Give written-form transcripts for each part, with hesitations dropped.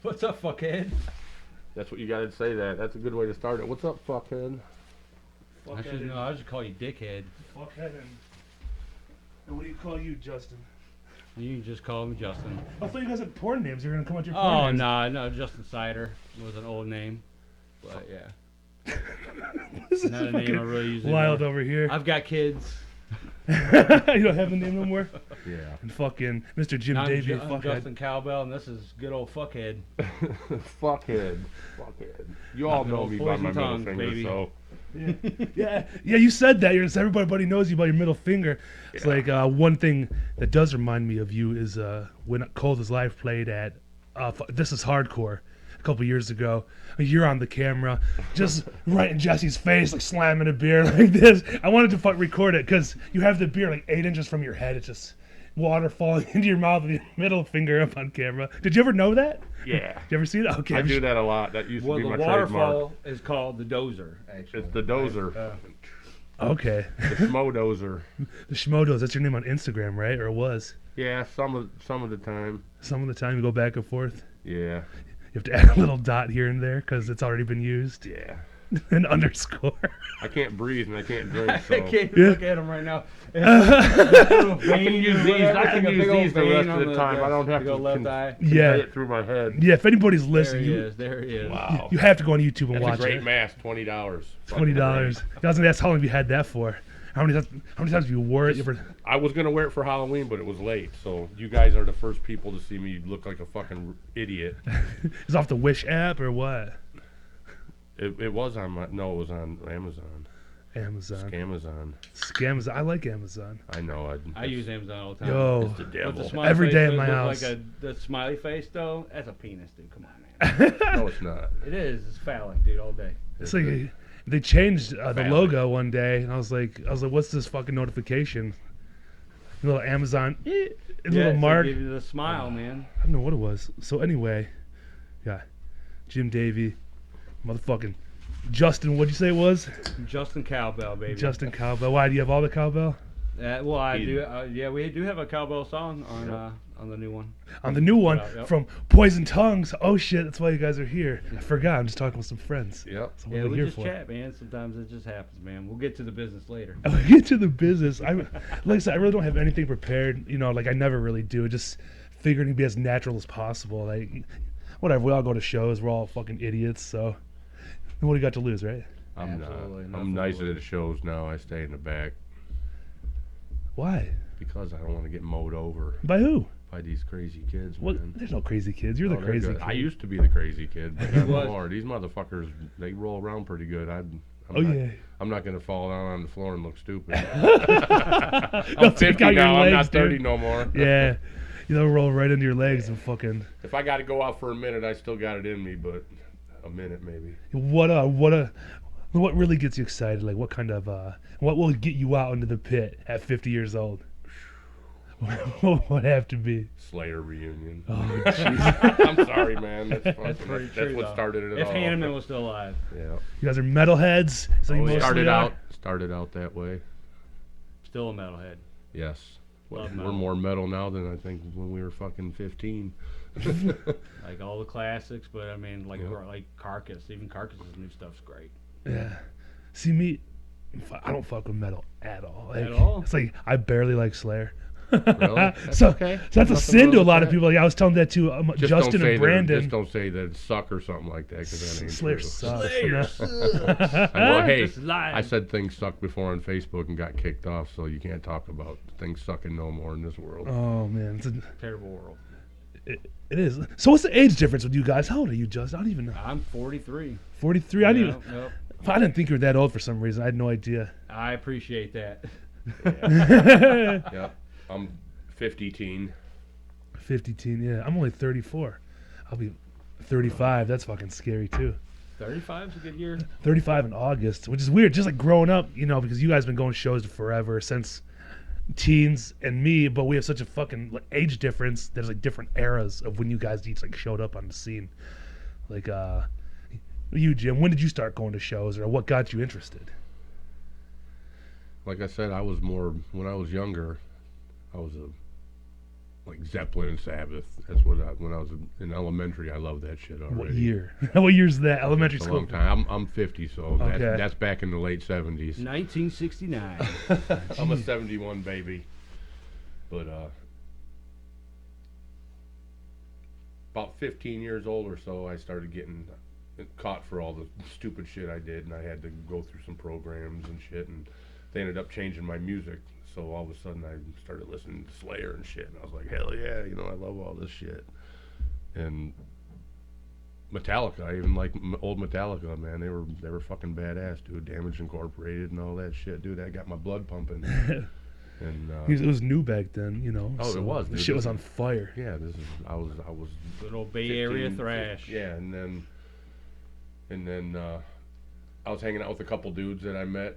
What's up, fuckhead? That's what you gotta say. That's a good way to start it. What's up, fuckhead? I should call you dickhead. Fuckhead and what do you call you, Justin? You can just call me Justin. I thought you guys had porn names. You were gonna come out your porn names. No, Justin Cider was an old name, but yeah. This is Not a name I really use wild anymore. over here. I've got kids. You don't have the name no more? Yeah. And fucking Mr. Jim I'm Davey, I'm fuckhead. Justin Cowbell, and this is good old fuckhead. Fuckhead. You all Good know old me by poison my middle tongues, finger, baby. so. Yeah, you said that. Everybody knows you by your middle finger. It's like one thing that does remind me of you is when Cold as Life played at This Is Hardcore a couple years ago. You're on the camera, just right in Jesse's face, like slamming a beer like this. I wanted to record it because you have the beer like 8 inches from your head. It's just water falling into your mouth with your middle finger up on camera. Did you ever know that? Yeah. Did you ever see that? Okay. I do that a lot. That used to be my the trademark. waterfall is called the dozer, actually. It's the dozer. Okay. The schmo dozer. The Schmodos, that's your name on Instagram, right? Or it was? Yeah, some of the time. Some of the time you go back and forth. Yeah. You have to add a little dot here and there because it's already been used. Yeah. An underscore. I can't breathe and I can't drink, so. I can't Yeah. look at him right now. I can use these. I can use these the rest of the time. I don't have to left eye. Yeah. convey it through my head. Yeah, if anybody's There listening, he you, is. There he is. Wow. you have to go on YouTube and That's watch a great it. mask. $20. $20. I was gonna ask how long have you had that for? How many times have you wore it? You ever... I was gonna wear it for Halloween, but it was late. So you guys are the first people to see me look like a fucking idiot. Is it off the Wish app or what? It was on it was on Amazon. Amazon. Scamazon. Scams. I like Amazon. I know. I use Amazon all the time. Yo, It's the devil. But the smiley Every face day in does my look house. Like the smiley face, though, that's a penis, dude. Come on, man. No, it's not. It is. It's phallic, dude, all day. it's like they changed the Family. logo one day, and I was like, what's this fucking notification? A little Amazon, a little it's mark. Like give you the smile, man. I don't know what it was. So anyway, yeah, Jim Davey, motherfucking Justin. What'd you say it was? Justin Cowbell, baby. Justin Cowbell. Why do you have all the cowbell? Well, I do. Yeah, we do have a cowbell song on the new one. On the new one Yep. from Poison Tongues. Oh shit, that's why you guys are here. I forgot. I'm just talking with some friends. Yep. That's what Yeah, we're we here just for. chat, man. Sometimes it just happens, man. We'll get to the business later. I'll get to the business. Like I said, I really don't have anything prepared. Like I never really do. Just figuring to be as natural as possible. Like, whatever. We all go to shows. We're all fucking idiots. So, what do you got to lose, right? I'm not. Absolutely, I'm nothing nicer to at lose. the shows now. I stay in the back Why? because I don't want to get mowed over By who? by these crazy kids, What? man. There's no crazy kids. You're Oh, the they're crazy good. kid. I used to be the crazy kid, but not was. anymore. These motherfuckers, they roll around pretty good. I'm yeah. I'm not gonna fall down on the floor and look stupid. They'll I'm take 50 out your now. I'm legs, not 30 dude. no more. Yeah. They'll roll right into your legs and fucking. If I got to go out for a minute, I still got it in me, but a minute maybe. What really gets you excited? Like what kind of what will get you out into the pit at 50 years old? What would have to be? Slayer reunion. Oh jeez. I'm sorry, man. That's pretty that's true, what though. started it If all. Hanneman was still alive. Yeah. You guys are metalheads. So you Oh, mostly started are? out that way. Still a metalhead. Yes. Love We're metal. more metal now than I think when we were fucking 15. Like all the classics, but I mean, like Yeah. like Carcass. Even Carcass's new stuff's great. Yeah. See me, I don't fuck with metal at all. At all? It's like I barely like Slayer. Really? That's so, okay. so that's a Nothing sin wrong to a with lot of that. people. Like I was telling that to Just Justin and Brandon. Just don't say that it suck or something like that, because that ain't Slayer true. sucks. Slayer sucks. I know, hey, It's live. I said things suck before on Facebook and got kicked off, so you can't talk about things sucking no more in this world. Oh man, it's Terrible world. it is. So what's the age difference with you guys? How old are you, Justin? I don't even know. I'm 43. 43. I didn't. Nope. I didn't think you were that old for some reason. I had no idea. I appreciate that. Yeah, I'm 50 teen. 50 teen. Yeah, I'm only 34. I'll be 35. That's fucking scary too. 35 is a good year. 35 in August, which is weird. Just like growing up, because you guys been going shows forever since teens and me, but we have such a fucking age difference. There's like different eras of when you guys each like showed up on the scene. Like you, Jim, when did you start going to shows, or what got you interested? Like I said, I was more when I was younger. I was like Zeppelin and Sabbath. That's what when I was in elementary, I loved that shit already. What year? What year's that? Elementary It's a school. long time. I'm 50, so Okay. that's back in the late 70s. 1969. I'm a 71 baby. But about 15 years old or so, I started getting caught for all the stupid shit I did, and I had to go through some programs and shit, and they ended up changing my music. So all of a sudden I started listening to Slayer and shit, and I was like, hell yeah, you know, I love all this shit. And Metallica, I even like old Metallica, man. They were fucking badass, dude. Damage Incorporated and all that shit, dude. That got my blood pumping. And It was new back then, you know. Oh, so it was. The Dude, shit was on fire. yeah, I was Good old Bay Area thrash. Yeah, and then I was hanging out with a couple dudes that I met,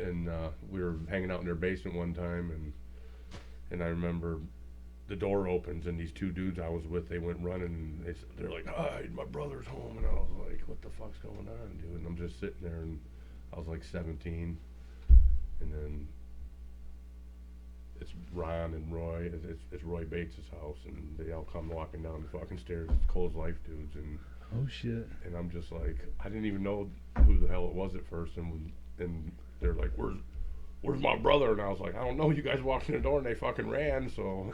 and we were hanging out in their basement one time, and I remember the door opens, and these two dudes I was with, they went running, and they're like, "Hi, my brother's home," and I was like, "What the fuck's going on, dude?" And I'm just sitting there, and I was like 17, and then it's Ron and Roy. It's Roy Bates' house, and they all come walking down the fucking stairs. It's Cole's Life dudes, and Oh shit. and I'm just like, I didn't even know who the hell it was at first, and they're like, where's my brother? And I was like, I don't know. You guys walked in the door and they fucking ran, so.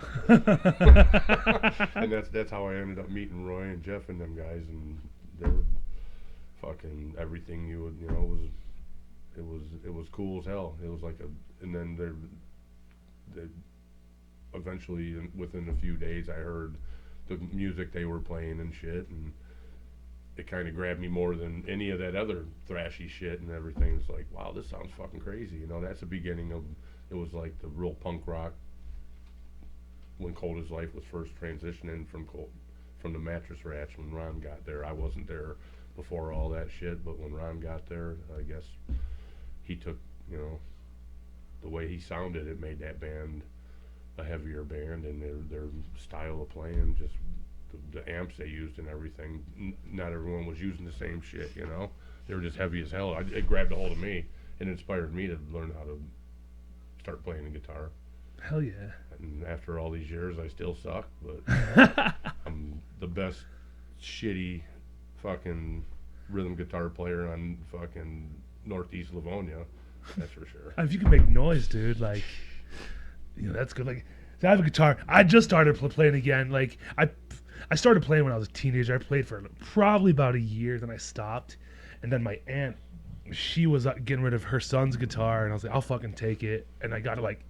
And that's how I ended up meeting Roy and Jeff and them guys, and they were fucking everything you would, you know, it was cool as hell. It was like and then they eventually, within a few days, I heard the music they were playing and shit, and it kind of grabbed me more than any of that other thrashy shit and everything. It's like, wow, this sounds fucking crazy. You know, that's the beginning of, it was like the real punk rock when Cold as Life was first transitioning from the Mattress Rats when Ron got there. I wasn't there before all that shit, but when Ron got there, I guess he took, you know, the way he sounded, it made that band a heavier band, and their style of playing, just the amps they used and everything, not everyone was using the same shit, you know. They were just heavy as hell. It grabbed a hold of me and inspired me to learn how to start playing the guitar. Hell yeah. And after all these years, I still suck, but I'm the best shitty fucking rhythm guitar player on fucking Northeast Livonia. That's for sure. If you can make noise, dude, like, you know, that's good. Like, I have a guitar. I just started playing again. Like, I started playing when I was a teenager. I played for probably about a year, then I stopped. And then my aunt, she was getting rid of her son's guitar, and I was like, I'll fucking take it. And I got it like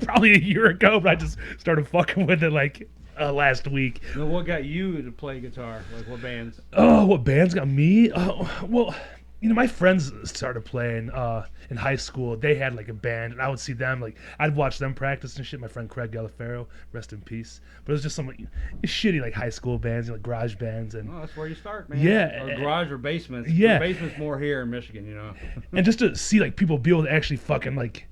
probably a year ago, but I just started fucking with it like last week. Now, what got you to play guitar? Like, what bands? Oh, what bands got me? Oh, well, you know, my friends started playing in high school. They had like a band, and I would see them. Like, I'd watch them practice and shit. My friend Craig Gallifero, rest in peace. But it was just some like, shitty like high school bands, like garage bands, and Oh, that's where you start, man. Yeah. Or garage or basements. Yeah. Basements more here in Michigan, you know. and just to see like people be able to actually fucking like,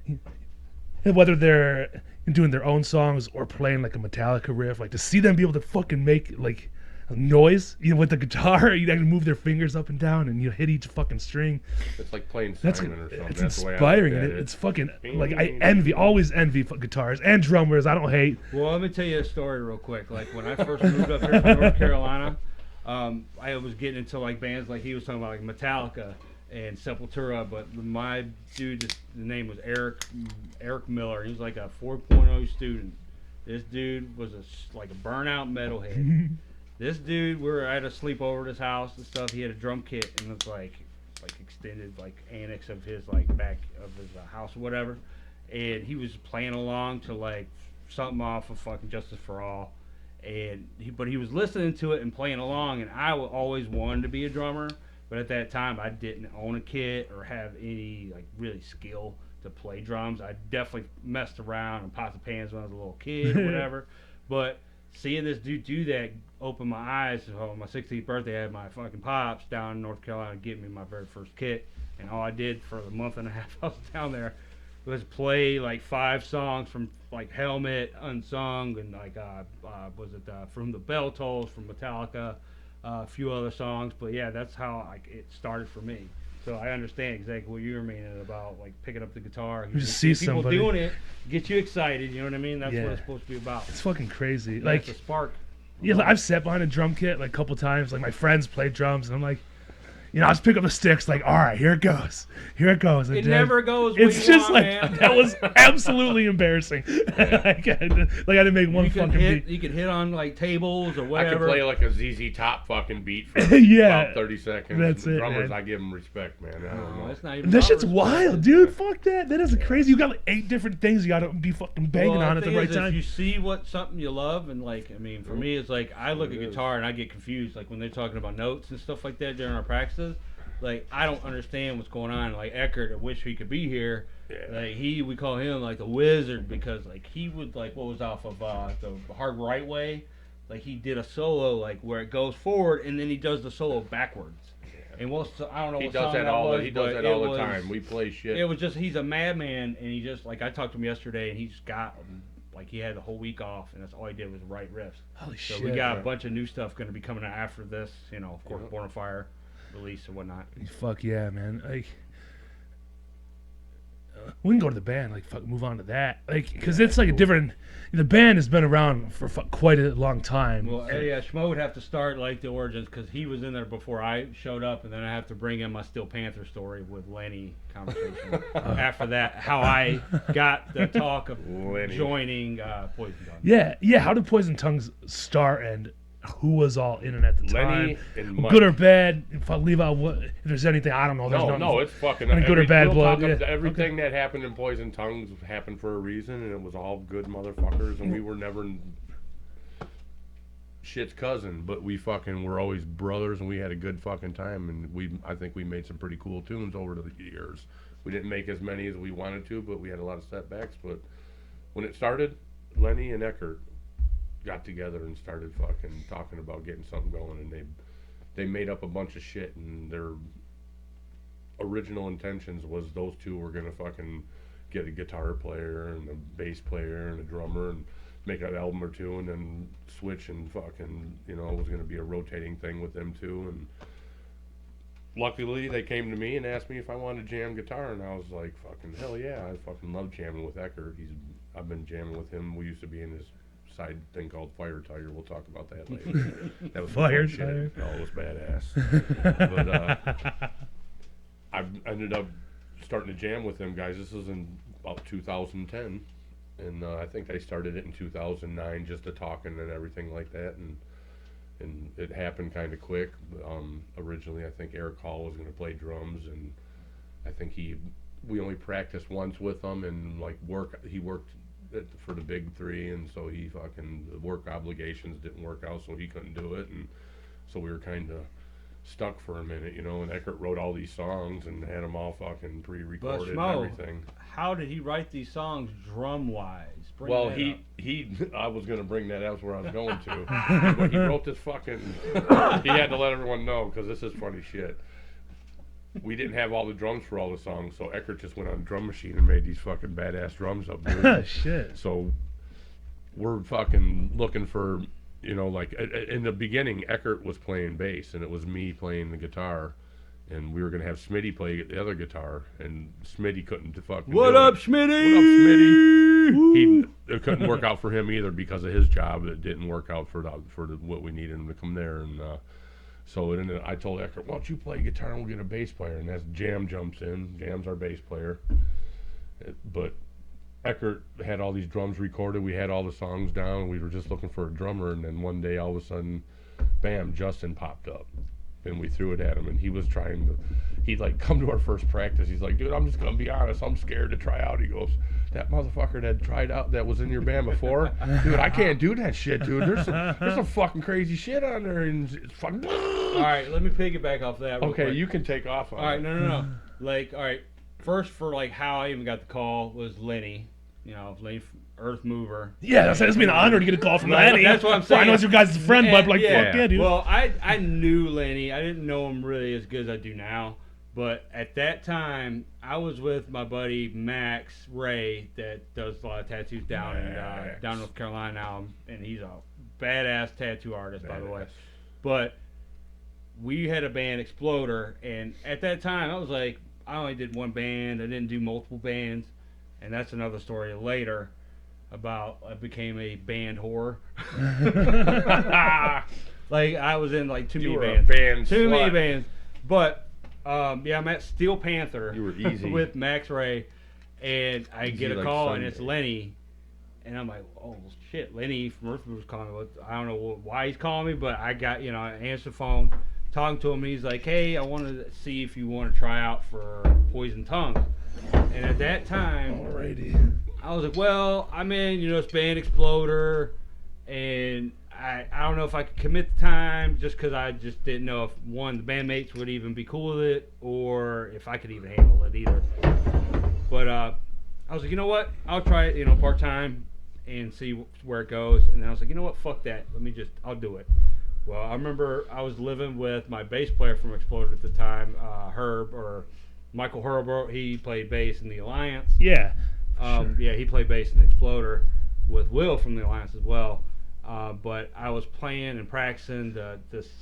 whether they're doing their own songs or playing like a Metallica riff, like to see them be able to fucking make like noise, you know, with the guitar. You actually move their fingers up and down, and you hit each fucking string. It's like playing That's Simon or something. it's That's the way I inspiring. look at And it. it's fucking like I always envy guitars and drummers. I don't hate. Well, let me tell you a story real quick. Like, when I first moved up here from North Carolina, I was getting into like bands like he was talking about, like Metallica and Sepultura, but my dude, the name was Eric Miller. He was like a 4.0 student. This dude was like a burnout metalhead. This dude, we were at a sleepover at his house and stuff. He had a drum kit, and it was like extended like annex of his like back of his house or whatever. And he was playing along to like something off of fucking Justice for All. And but he was listening to it and playing along, and I always wanted to be a drummer, but at that time I didn't own a kit or have any like really skill to play drums. I definitely messed around and pots and pans when I was a little kid or whatever. But seeing this dude do that opened my eyes. So on my 16th birthday, I had my fucking pops down in North Carolina get me my very first kit, and all I did for the month and a half I was down there was play like 5 songs from like Helmet, Unsung, and like From the Bell Tolls from Metallica, a few other songs. But yeah, that's how like it started for me. So I understand exactly what you were meaning about like picking up the guitar. You just see people somebody doing it, get you excited. You know what I mean? That's Yeah. what it's supposed to be about. It's fucking crazy. Yeah, Like, it's a spark. yeah, like, I've sat behind a drum kit like a couple times. Like my friends play drums, and I'm like, you know, I just pick up the sticks, like, all right, here it goes, and It then never goes. It's what you just want, like man. that was absolutely embarrassing. like, I didn't make one you can fucking hit. beat. You can hit on like tables or I whatever. could play like a ZZ Top fucking beat for Yeah. about 30 seconds. That's The it, drummers, man. I give them respect, man. I don't No, know. it's not even. That about shit's respect. wild, dude. Fuck that. That is crazy. You got like 8 different things you gotta be fucking banging Well, on at the thing right is, time. If you see what something you love, and like, I mean, for me, it's like I look at It is. guitar and I get confused. Like when they're talking about notes and stuff like that during our practices, like I don't understand what's going on. Like Eckert, I wish he could be here. Yeah. Like we call him like the wizard because like he would like what was off of the Hard Right Way, like he did a solo like where it goes forward and then he does the solo backwards. And I don't know He what does song that all. was, He does but that all it the was- time. We play shit. It was just he's a madman, and he just like I talked to him yesterday, and he just got like he had the whole week off, and that's all he did was write riffs. Holy So shit. we got a right. bunch of new stuff going to be coming out after this. You know, of course, Yeah. Born on Fire release and whatnot. Fuck yeah, man. Like, we can go to the band. Like, fuck, move on to that. Like, because it's like a different. The band has been around for quite a long time. Well, yeah, Schmo would have to start like the origins because he was in there before I showed up, and then I have to bring in my Steel Panther story with Lenny conversation. After that, how I got the talk of Lenny. joining Poison Tongue. Yeah. How did Poison Tongues start, and who was all in it at the Lenny time? and Mike. Good or bad? If I leave out what, if there's anything, I don't know. There's No, nothing. it's fucking Any good or bad we'll blood, talk yeah. up- Everything that happened in Poison Tongues happened for a reason, and it was all good motherfuckers, and we were never shit's cousin, but we fucking were always brothers, and we had a good fucking time, and I think we made some pretty cool tunes over the years. We didn't make as many as we wanted to, but we had a lot of setbacks. But when it started, Lenny and Eckert got together and started fucking talking about getting something going, and they made up a bunch of shit, and their original intentions was those two were gonna fucking get a guitar player and a bass player and a drummer and make an album or two, and then switch and fucking, you know, it was gonna be a rotating thing with them two. And luckily they came to me and asked me if I wanted to jam guitar, and I was like, fucking hell yeah, I fucking love jamming with Eckert. I've been jamming with him. We used to be in this side thing called Fire Tiger. We'll talk about that later. That was some Fire fun Tiger. shit. Oh, it was badass. But I ended up starting to jam with them guys. This was in about 2010, and I think I started it in 2009, just to talking and everything like that, and it happened kind of quick. Originally, I think Eric Hall was going to play drums, and I think we only practiced once with him, and like he worked for the big three, and so the work obligations didn't work out, so he couldn't do it, and so we were kind of stuck for a minute, you know. And Eckert wrote all these songs and had them all fucking But pre-recorded and Schmo, everything. how did he write these songs drum wise? Well, he I was gonna bring that. That's where I was going to. But he wrote this fucking. He had to let everyone know, because this is funny shit. We didn't have all the drums for all the songs, so Eckert just went on a drum machine and made these fucking badass drums up, dude. Shit. So we're fucking looking for, you know, like in the beginning, Eckert was playing bass and it was me playing the guitar, and we were gonna have Smitty play the other guitar, and Smitty couldn't fucking. What do up, it. Schmitty? What up, Smitty? It couldn't work out for him either because of his job. It didn't work out for what we needed him to come there, and so then I told Eckert, "Why don't you play guitar and we'll get a bass player?" And that's Jam jumps in. Jam's our bass player, but Eckert had all these drums recorded. We had all the songs down. We were just looking for a drummer, and then one day, all of a sudden, bam, Justin popped up, and we threw it at him. And he was trying to. He'd like come to our first practice. He's like, "Dude, I'm just gonna be honest. I'm scared to try out." He goes, "That motherfucker that tried out that was in your band before, dude, I can't do that shit, dude. There's some fucking crazy shit on there, and it's fucking." All right, let me piggyback off that. Real Okay, quick. you can take off on All right, it. no. Like, all right, first for like how I even got the call was Lenny. You know, Lenny, Earth Mover. Yeah, it's been an honor to get a call from Lenny. That's what I'm saying. I know it's your guys' friend, but I'm like, Yeah. fuck yeah, dude. Well, I knew Lenny. I didn't know him really as good as I do now. But at that time, I was with my buddy Max Ray that does a lot of tattoos down in North Carolina now, and he's a badass tattoo artist, by the way. But we had a band, Exploder, and at that time, I was like, I only did one band. I didn't do multiple bands. and that's another story later about I became a band whore. Like I was in like too many bands. Too many bands. But yeah, I'm at Steel Panther. You were easy. With Max Ray, and I get a call Sunday. and it's Lenny, and I'm like, oh shit, Lenny from Earthwood was calling me. I don't know why he's calling me, but I got I answered the phone, talking to him, and he's like, hey, I want to see if you want to try out for Poison Tongues. And at that time, Alrighty. I was like, well, I'm in, this band Exploder, and I don't know if I could commit the time just because I just didn't know if, one, the bandmates would even be cool with it or if I could even handle it either. But I was like, you know what? I'll try it, part-time and see where it goes. And then I was like, you know what? Fuck that. I'll do it. Well, I remember I was living with my bass player from Exploder at the time, Michael Herbert. He played bass in the Alliance. Yeah. Sure. Yeah, he played bass in the Exploder with Will from the Alliance as well. But I was playing and practicing the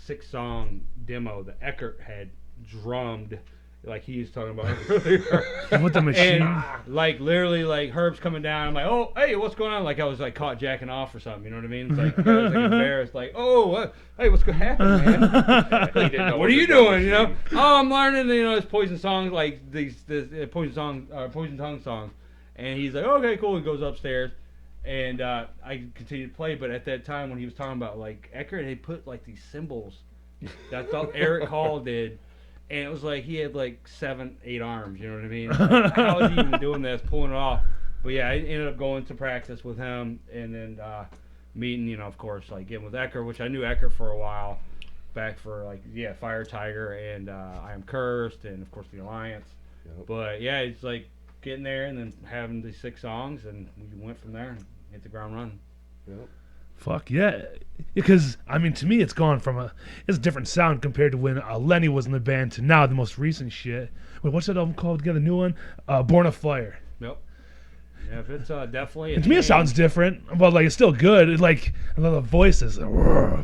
6-song demo that Eckert had drummed, like he was talking about earlier. With the machine. And like literally, like Herb's coming down. I'm like, oh, hey, what's going on? Like I was like caught jacking off or something. You know what I mean? It's like I was like embarrassed. Like, oh, hey, what's going to happen, man? What are you doing? Oh, I'm learning. This Poison songs, like these Poison Tongue songs. And he's like, okay, cool. He goes upstairs. And I continued to play, but at that time when he was talking about like Eckert had put like these cymbals, that's all Eric Hall did, and it was like he had like 7-8 arms, you know what I mean? Like, how was he even doing this, pulling it off? But yeah, I ended up going to practice with him, and then meeting, of course, like getting with Eckert, which I knew Eckert for a while, back for like Fire Tiger and I Am Cursed, and of course the Alliance. Yep. But yeah, it's like getting there and then having these 6 songs, and we went from there and hit the ground running. Yep. Fuck yeah. Because, to me, it's gone from it's a different sound compared to when Lenny was in the band to now, the most recent shit. Wait, what's that album called again, the new one? Born of Fire. Yep. Yeah, if it's definitely. And to me, it sounds different, but like it's still good. It's like the voice is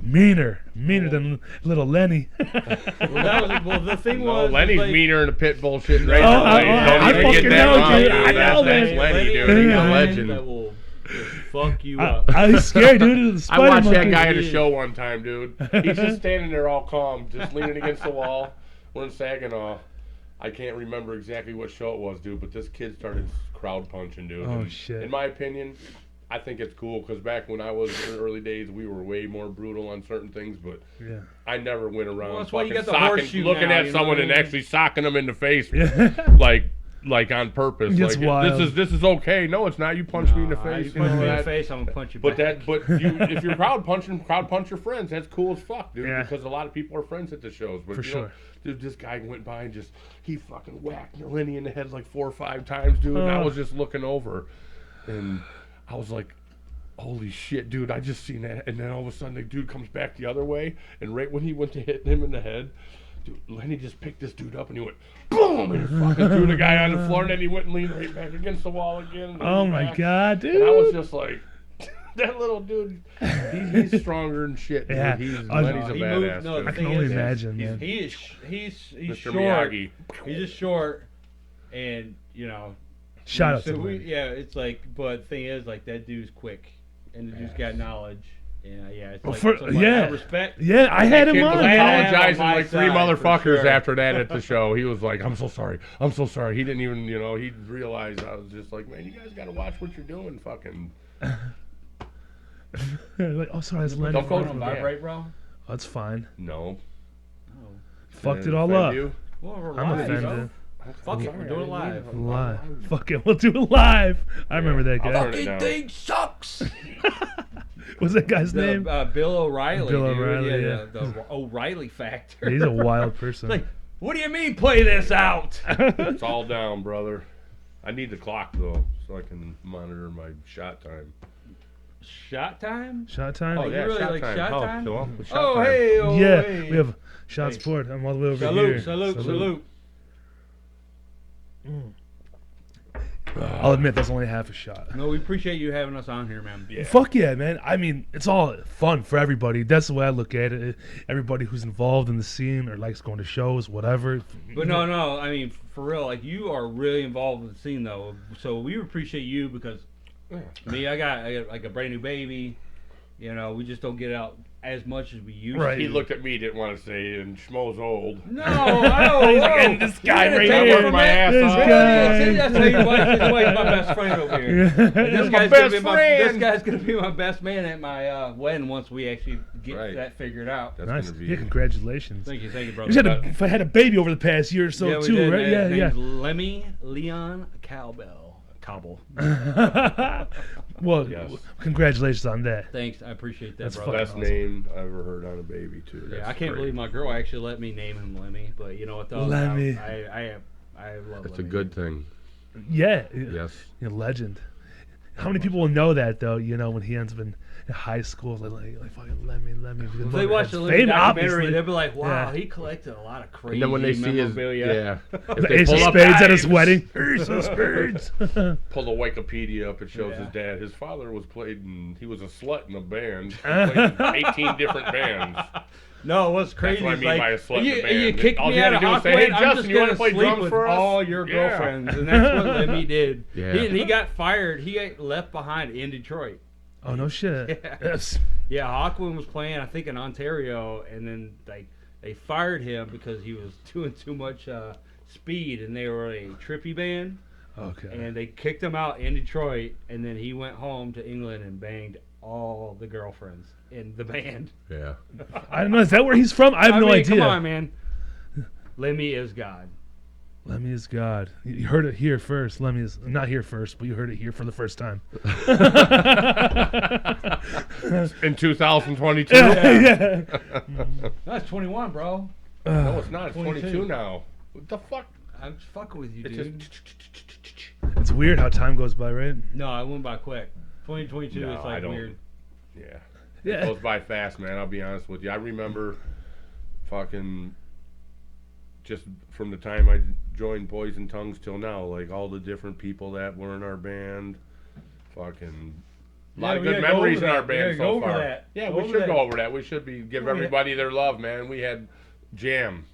meaner than little Lenny. The thing was, Lenny's like, meaner than a pit bullshit right Oh, now. I fucking know, dude. I know That's Lenny, dude. He's a legend. That will just fuck you up. I was scared, dude. The I watched that monkey. guy at a show one time, dude. He's just standing there all calm, just leaning against the wall. We're in Saginaw. I can't remember exactly what show it was, dude, but this kid started crowd punching, dude. Oh, And shit. in my opinion, I think it's cool because back when I was in the early days, we were way more brutal on certain things, but Yeah. I never went around Well, that's why you fucking got the horseshoe looking now, at you know someone what I and mean? actually socking them in the face, Yeah. like on purpose. That's like wild. this is okay. No, it's not. You punch me in the face. You You know punch me in the that. face, I'm gonna punch you But back. if you're crowd punch your friends. That's cool as fuck, dude. Yeah. Because a lot of people are friends at the shows. But For you sure. know, dude, this guy went by and he fucking whacked Lenny in the head like 4 or 5 times, dude. And I was just looking over, and I was like, holy shit, dude! I just seen that. And then all of a sudden, the dude comes back the other way, and right when he went to hit him in the head, dude, Lenny just picked this dude up and he went boom and he fucking threw the guy on the floor, and then he went and leaned right back against the wall again. And Oh leaned my back. god, dude. And I was just like, that little dude, he's stronger than shit. Dude. Yeah. Lenny's a He badass. moved- no, dude. I can thing only is, imagine, man. He's Mr. short. Miyagi. He's just short, and Shout out so to him. it's like, but the thing is, like that dude's quick, and the dude's got knowledge. Yeah, it's Well, like, for- so, like, yeah. I respect. Yeah, I had him Kid on. was man. apologizing On my like 3 side, for motherfuckers sure. after that at the show. He was like, I'm so sorry. He didn't even, he realized. I was just like, man, you guys got to watch what you're doing, fucking. Like, oh, sorry, that's Lenny. Don't go Don't from vibrate, bro. Oh, that's fine. No. Fucked Did it all offend up. you? Well, we're I'm live, offended. bro. Fuck it, Sorry, we're I doing it didn't live. mean Live. Fuck it, we'll do it live. I remember that I'll guy. turn it down. Thing sucks. What's that guy's name? Bill O'Reilly. Bill dude. O'Reilly, Yeah, the O'Reilly factor. He's a wild person. Like, what do you mean play this out? It's all down, brother. I need the clock though, so I can monitor my shot time. Shot time? Shot time? Oh, you really like shot time? Phil, with shot Oh, time. hey, oh, Yeah, hey. we have shot Hey. support. I'm all the way over Salute, here. salute, salute. I'll admit that's only half a shot. No, we appreciate you having us on here, man. Yeah. Fuck yeah, man. I mean, it's all fun for everybody. That's the way I look at it. Everybody who's involved in the scene or likes going to shows, whatever. But no, I mean, for real, like, you are really involved with the scene, though. So we appreciate you because, me, I got like a brand new baby. You know, we just don't get out as much as we used Right. to. He looked at me, didn't want to say, and Schmo's old. No, I He's like, and this guy right I here. worked my ass This off. guy. See, that's how you like his wife, my best friend over here. And this my guy's best gonna be friend. this guy's gonna be my best man at my wedding once we actually get Right. that figured out. That's Nice. gonna be Yeah, congratulations. Thank you, You brother. just had a baby over the past year or so, yeah, we too, did. right? His Yeah, name's Lemmy Leon Cowbell. Well, Yes. congratulations on that. Thanks, I appreciate that, That's brother. fucking best awesome. name I ever heard on a baby too. Yeah, That's I can't great. believe my girl actually let me name him Lemmy, but you know what though? Lemmy. I love That's a Lemmy. good thing. Yeah. Yes. You know, legend. How many people will know that, though, you know, when he ends up in high school, like fucking Lemmy. If they watch the Lemmy Fame, documentary, obviously. they'll be like, "Wow, Yeah. he collected a lot of crazy And then when they see his memorabilia." if The they Ace of pull up Spades at his knives, wedding. Ace of Spades. pull the Wikipedia up, it shows Yeah. his dad. His father was played in. He was a slut in a band. He played in 18 different bands. No, what's crazy what I is mean like by a slut in you, a band. you kicked All me you out had of to do was say, Hawkwood. "Hey, I'm Justin, just you wanna gonna play sleep drums with for us?" all your Yeah. girlfriends, and that's what Lemmy did. Yeah. He got fired. He got left behind in Detroit. Oh, no shit. Yeah. Yes. Yeah, Hawkwood was playing, I think, in Ontario, and then they fired him because he was doing too much speed, and they were a trippy band, Okay. and they kicked him out in Detroit, and then he went home to England and banged all the girlfriends in the band. Yeah. I don't know. Is that where he's from? I have no mean, idea. Come on, man. Lemmy is God. Lemmy is God. You heard it here first. Lemmy is not here first, but you heard it here for the first time. In 2022. Yeah. That's 21, bro. No, it's not. It's 22 22 now. What the fuck? I'm just fucking with you, It's dude. just. It's weird how time goes by, right? No, I went by quick. 2022 No, is I like don't. weird. Yeah. It Yeah. goes by fast, man. I'll be honest with you. I remember fucking just from the time I joined Poison Tongues till now, like all the different people that were in our band. Fucking a lot of we good gotta go memories over in our that. We band gotta go so over far. that. Yeah, Go we over should that. go over that. We should give Oh, yeah. everybody their love, man. We had Jam.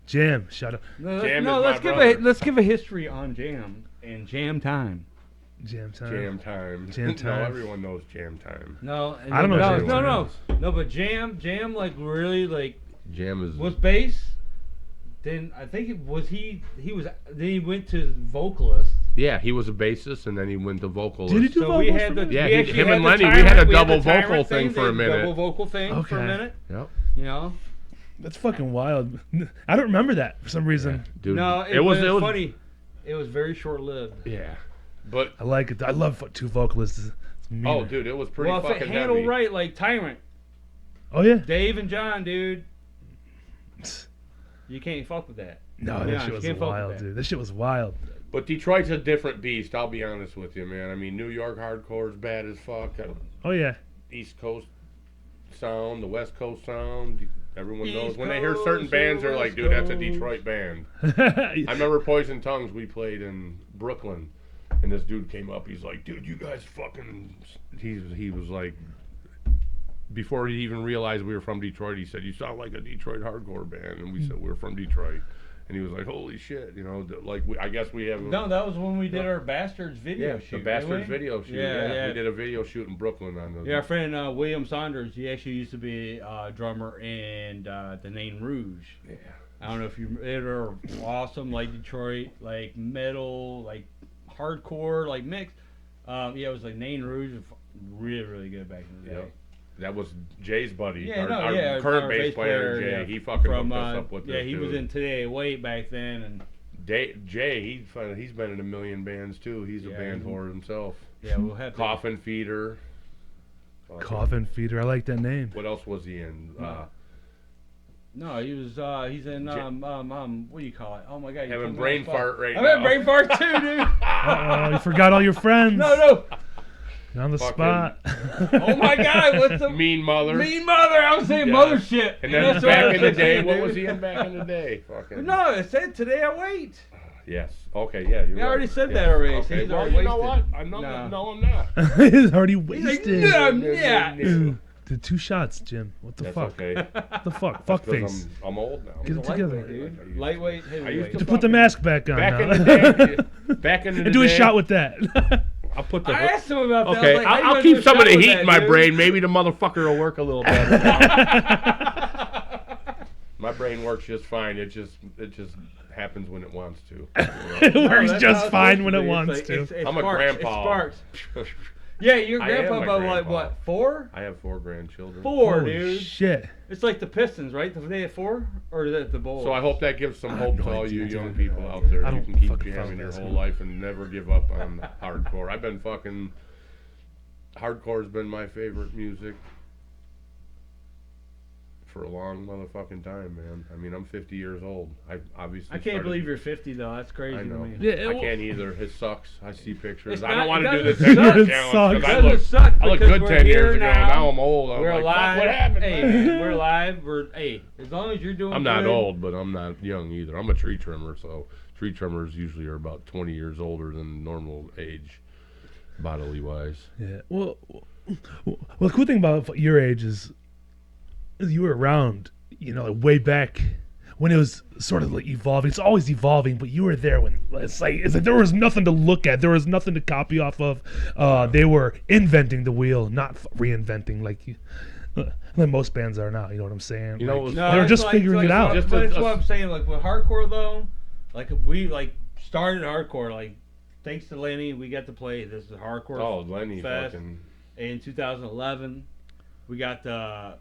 Jam. Shout out. No, Jam no, is let's my give brother. let's give a history on Jam and Jam Time. Jam time. Jam Time. Jam No, Time. everyone knows Jam Time. No, I don't know No, Jam no, Time. no, but Jam, like really, like Jam is. was bass. Then I think it was he. He was. Then he went to vocalist. Yeah, he was a bassist, and then he went to vocalist. Did he do So we vocals had for the them? Yeah, we actually him had and the Lenny, we tyrant- had a the double tyrant vocal thing for a the minute. Double vocal thing for a Okay. minute. Yep. You know. That's fucking wild. I don't remember that for some reason. Dude, No, it was funny. It was very short lived. Yeah, but I like it. I love two vocalists. It's mean. oh, dude, it was pretty Well, if fucking it handled heavy. right, like Tyrant, Oh yeah. Dave and John, dude, you can't fuck with that. No, Yeah, that you shit was can't fuck with wild, that. dude. That shit was wild. But Detroit's a different beast. I'll be honest with you, man. I mean, New York hardcore is bad as fuck. Oh yeah. East Coast sound, the West Coast sound. Everyone knows East when they hear certain Coast, bands, they're like, West dude, that's a Coast. Detroit band. I remember Poison Tongues. We played in Brooklyn, and this dude came up. He's like, dude, you guys fucking. He was like. Before he even realized we were from Detroit, he said, "You sound like a Detroit hardcore band," and we said we're from Detroit, and he was like, "Holy shit!" You know, like I guess we have. No, that was when we did our Bastards video yeah, shoot. the Bastards didn't we? video shoot. Yeah, yeah. We did a video shoot in Brooklyn on those. Yeah, our friend William Saunders, he actually used to be a drummer in the Nain Rouge. Yeah. I don't know if you. They're awesome, like Detroit, like metal, like hardcore, like mixed. Yeah, it was like Nain Rouge, really, really good back in the day. Yep. That was Jay's buddy. Yeah, our current our bass player, Jay. yeah, He fucking from, hooked us up with this. Yeah, he was dude. in Today Wait back then, and Jay, he's been in a million bands too. He's a Yeah, band whore himself. yeah, we'll have to. Coffin Feeder. Coffin Feeder. I like that name. What else was he in? No, he was. He's in. What do you call it? Oh my God, you Having put me brain on the spot. fart right I'm now. having brain fart too, dude. Oh, you forgot all your friends. No. You're on the Fucking- spot. Oh my God, what's the Mean Mother. mean mother? I was saying Yeah. mother shit. And then That's what I back was in the day, saying, what dude. was he in back in the day? Fucking. No, it said Today I Wait. Yes. Okay. Yeah. You're I already right. said Yes. that already. Okay. He's Well, already you know wasted. what? No, No. I'm not. He's already He's like, wasted. no, yeah. The 2 shots, Jim. What the That's fuck? okay. What the fuck? Fuck face. I'm old now. Get it together. Lightweight, dude. Lightweight, I used heavyweight. to Just put the mask back on Back now. in the day. Back in the And do a day, shot with that. I'll put the. I asked him about that. Okay, I was like, how you I'll gonna do keep a some of shot the with heat that, in my dude? brain. Maybe the motherfucker will work a little better. My brain works just fine. It just happens when it wants to. It No, works that's just how it's fine supposed when to it be. wants It's to. like, it I'm a sparks, grandpa. It sparks. Yeah, your I am grandpa a about like grandpa. what, 4? I have 4 grandchildren. 4, Holy dude. shit. It's like the Pistons, right? They have 4, or is that the Bulls? So I hope that gives some I hope have to no all idea, you dude. young people out there. I You don't can keep fucking jamming your follow whole basketball. life and never give up on hardcore. I've been fucking. Hardcore's been my favorite music for a long motherfucking time, man. I mean, I'm 50 years old. I obviously. I can't started- believe you're 50 though. That's crazy I to know. me. Yeah, I can't either. It sucks. I see pictures. It's I not- don't want it to do the doesn't 10 year suck. challenge. It 'cause It doesn't suck I look because good we're 10 years here ago. now. Now I'm old. I'm We're like, alive. fuck, what happened? Hey, man? man, we're alive. Hey, as long as you're doing I'm not good, old, but I'm not young either. I'm a tree trimmer, so tree trimmers usually are about 20 years older than normal age, bodily wise. Yeah. Well, the cool thing about your age is you were around, like way back when it was sort of like evolving. It's always evolving, but you were there when it's like there was nothing to look at. There was nothing to copy off of. They were inventing the wheel, not reinventing like most bands are now. You know what I'm saying? You know, Like, it was- No, they were it's just like- figuring it out. Just But it's a- what I'm saying. Like with hardcore though, like we started hardcore. Like thanks to Lenny, we got to play this hardcore. Oh, Lenny Fest. fucking. In 2011, we got to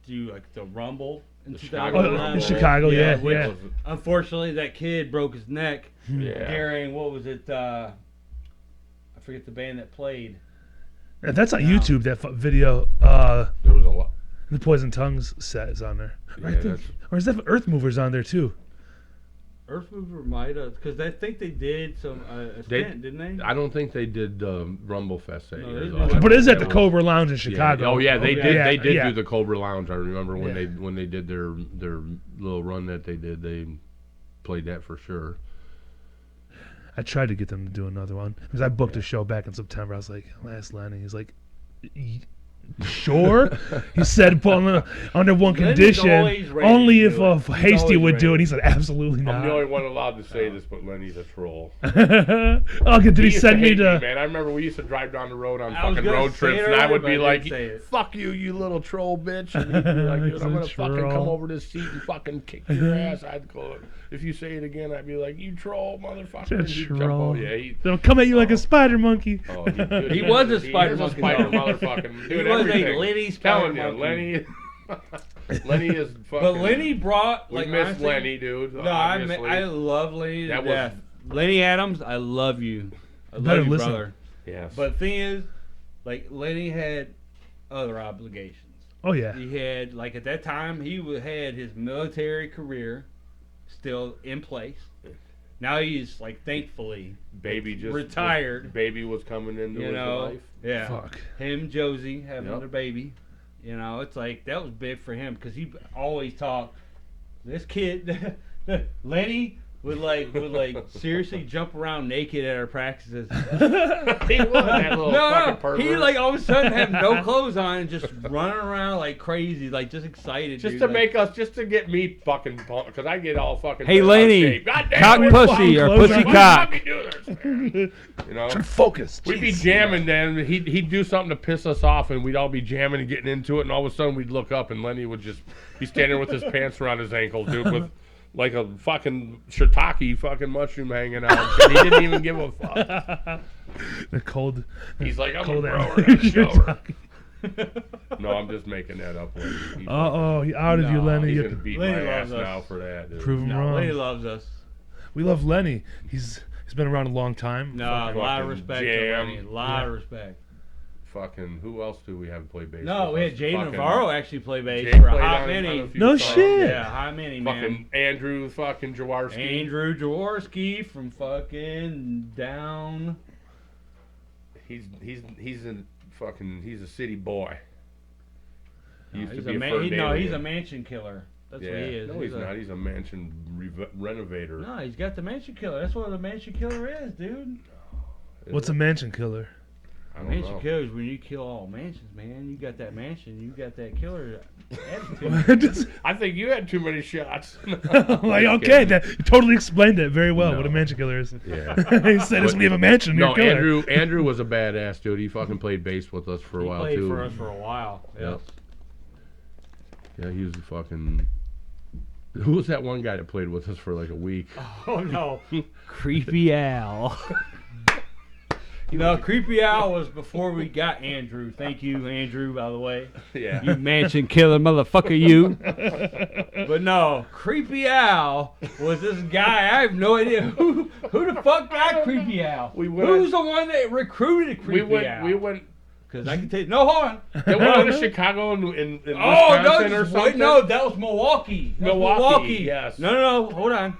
do like the Rumble in The Chicago 2011. Rumble. Chicago, yeah, which, yeah. Unfortunately, that kid broke his neck Yeah. during what was it? I forget the band that played. And that's on No. YouTube. That video. There was a lot. The Poison Tongues set is on there. Yeah, I think, that's- or is that Earth Movers on there too? Earth Mover might have, because I think they did some a They- stint, didn't they? I don't think they did Rumble Fest that No, year. they though. didn't. I But it is think at the that Cobra Lounge in was- Chicago. Yeah. Oh yeah, they Okay. did. Yeah, They did yeah. do the Cobra Lounge. I remember when Yeah. they did their little run that they did. They played that for sure. I tried to get them to do another one because I booked a show back in September. I was like, "I'll ask Lenny." He's like, "Sure." He said, "But under one Lenny's condition, always ready only to if do it. He's Hasty always would do ready. it." He said, "Absolutely not." I'm the only one allowed to say this, but Lenny's a troll. Okay, did he used send to me hate to? man? I remember we used to drive down the road on I was fucking gonna road say trips, it and I earlier, would but be I like, didn't say it. "Fuck you, you little troll bitch!" And he'd be like, "Dude, He's I'm a gonna fucking come troll. over this seat and fucking kick your ass." I'd go, if you say it again, I'd be like, "You troll, motherfucker!" And he'd jump Troll. over. Yeah, They'll come at you like Oh. a spider monkey. Oh, dude, He was a he spider is monkey, spider though. motherfucking. He Dude, was a everything. Lenny spider Telling you, monkey. Lenny. Lenny is fucking. But Lenny brought We like miss honestly, Lenny, dude. No, obviously. I love Lenny to That was- death. Lenny Adams, I love you. I Better love you, listen. brother. Yes. But the thing is, like Lenny had other obligations. Oh yeah. He had like at that time had his military career still in place. Now he's like thankfully Baby just retired. Baby was coming into You his know, life. yeah. Fuck. Him, Josie having Yep. another baby. You know, it's like that was big for him because he always talked. This kid, Lenny, would seriously jump around naked at our practices. He was that little fucking pervert. he like all of a sudden have no clothes on and just running around like crazy, like just excited. just dude. to Like, make us, just to get me fucking pumped, because I get all fucking. Hey, bent out of Lenny, shape. God damn, cock we're pussy fucking or clothes pussy on. Why cock. do you do this, man? You know. Focus. We'd be Jeez. jamming then. He'd do something to piss us off, and we'd all be jamming and getting into it, and all of a sudden we'd look up, and Lenny would just be standing with his pants around his ankles, dude, with like a fucking shiitake fucking mushroom hanging out. And he didn't even give a fuck. The cold. He's like, I'm a Cold grower, out. not a shower. No, I'm just making that up. Lenny. He Oh, he outed you, No, Lenny. He's You gonna beat Lenny my ass loves us. now for that, dude. prove him No, wrong. Lenny loves us. We love Lenny. He's been around a long time. No, a lot of fucking respect jam. to Lenny. A lot of Yeah. respect. Fucking, who else do we have play bass? No, with we had us? Jay Fucking- Navarro actually play bass Jay for a played hot on a minute. few No songs. shit. Yeah, hot minute, man. Fucking Andrew fucking Jaworski. Andrew Jaworski from fucking down. He's a city boy. He used to He's be a a man. fur He's a alien. mansion killer. That's what he is. No, he's not. He's a mansion renovator. No, he's got the mansion killer. That's what a mansion killer is, dude. What's a mansion killer? I don't Mansion know. killer is when you kill all mansions, man. You got that mansion, you got that killer attitude. Just, I think you had too many shots. like, okay, that you totally explained it very well. No. What a mansion killer is. Yeah. He said it's when you have a mansion. No, you're a killer. Andrew was a badass dude. He fucking played bass with us for a He while played too. for us for a while. Yep. Yeah, he was a fucking. Who was that one guy that played with us for like a week? Oh no, Creepy Al. No, Creepy Al was before we got Andrew. Thank you, Andrew, by the way. Yeah. You mansion killer motherfucker, you. But no, Creepy Al was this guy. I have no idea who the fuck got Creepy Al. Who's the one that recruited Creepy Al? We went. Because I can tell you. No, hold on. They went to Chicago and Oh, Wisconsin no, or just something. wait, no, that was Milwaukee. That was Milwaukee, yes. No, hold on.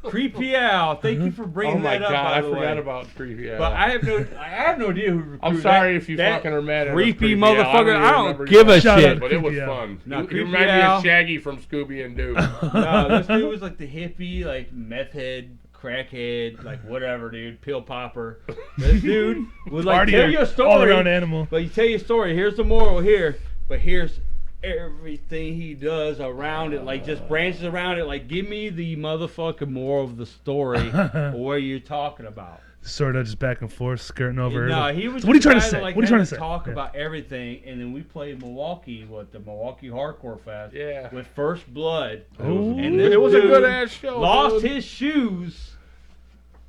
Creepy Al. Thank you for bringing Oh my that up. god, by I the forgot way. about Creepy Al. But I have no idea who recruited I'm sorry that, if you that fucking are mad at us, creepy Creepy Al. motherfucker. I don't remember give a you. Shout shit. out. But it was Creepy Al. fun. No, You Creepy remind me Al. of Shaggy from Scooby and Doo. No, this dude was like the hippie, like meth head, crackhead, like whatever, dude, pill popper. This dude would like tell you a story. All around animal. But you tell you a story. Here's the moral here. But here's everything he does around it, like just branches around it. Like, give me the motherfucking moral of the story or what you're talking about. Sort of just back and forth, skirting over. No, he was. So what are you the trying to guy say? that, like, What are you trying had to say? Talk Yeah. about everything, and then we played Milwaukee, the Milwaukee Hardcore Fest. Yeah. With First Blood. Ooh. And this It was a dude good ass show. Lost dude. his shoes.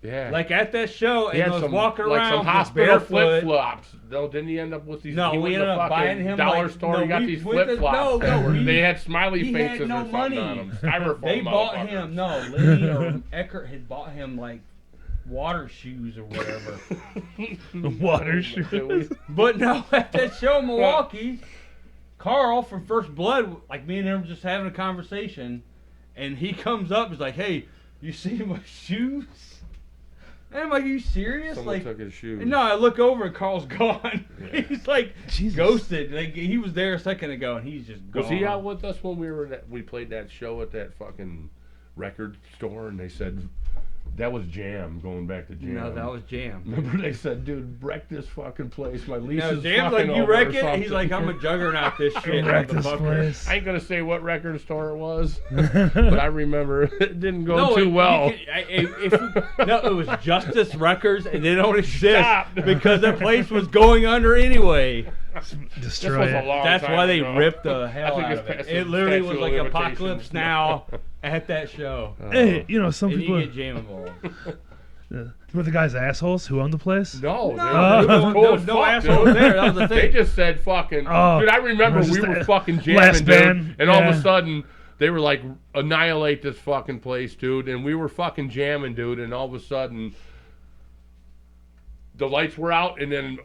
Yeah. Like at that show, he and had was some, walking like around some just hospital flip barefoot. flops. No, didn't he end up with these? No, he we went to ended up fucking buying him, dollar like, store. no, he got we these went to- flip flops. no, that were, he- they had smiley he faces had no or something money. on them. Styrofoam They bought motherfuckers. him. No, Lenny or Eckert had bought him like water shoes or whatever. Water shoes. But no, at that show in Milwaukee, Carl from First Blood, like me and him just having a conversation, and he comes up and is like, "Hey, you see my shoes?" And I'm like, "Are you serious?" Someone like, took his shoes. and no, I look over and Carl's gone. Yeah. He's like Jesus. ghosted. Like he was there a second ago, and he's just gone. Was he out with us when we played that show at that fucking record store? And they said that was Jam. Going back to Jam. No, that was Jam. Remember they said, "Dude, wreck this fucking place. My lease No, is Jam's fucking like, "You over," wreck or it?" He's something. like, "I'm a juggernaut this shit, Wreck this motherfucker." place. I ain't gonna say what record store it was, but I remember it didn't go too well. No, it was Justice Records, and they don't exist Stop. because that place was going under anyway. Destroy This was a it. long That's time why they ago. ripped the I hell think out it's of it. past It the literally statute was of like limitations. Apocalypse Now at that show. Hey, you know, some And people. you get Jam involved. Were the guys assholes who owned the place? No, No, they were cool no, as no fuck, assholes dude. there. That was the They thing. just said fucking. Oh, dude, I remember it was we just were the fucking last jamming, band, dude, and all of yeah. a sudden they were like, annihilate this fucking place, dude, and we were fucking jamming, dude, and all of a sudden the lights were out, and then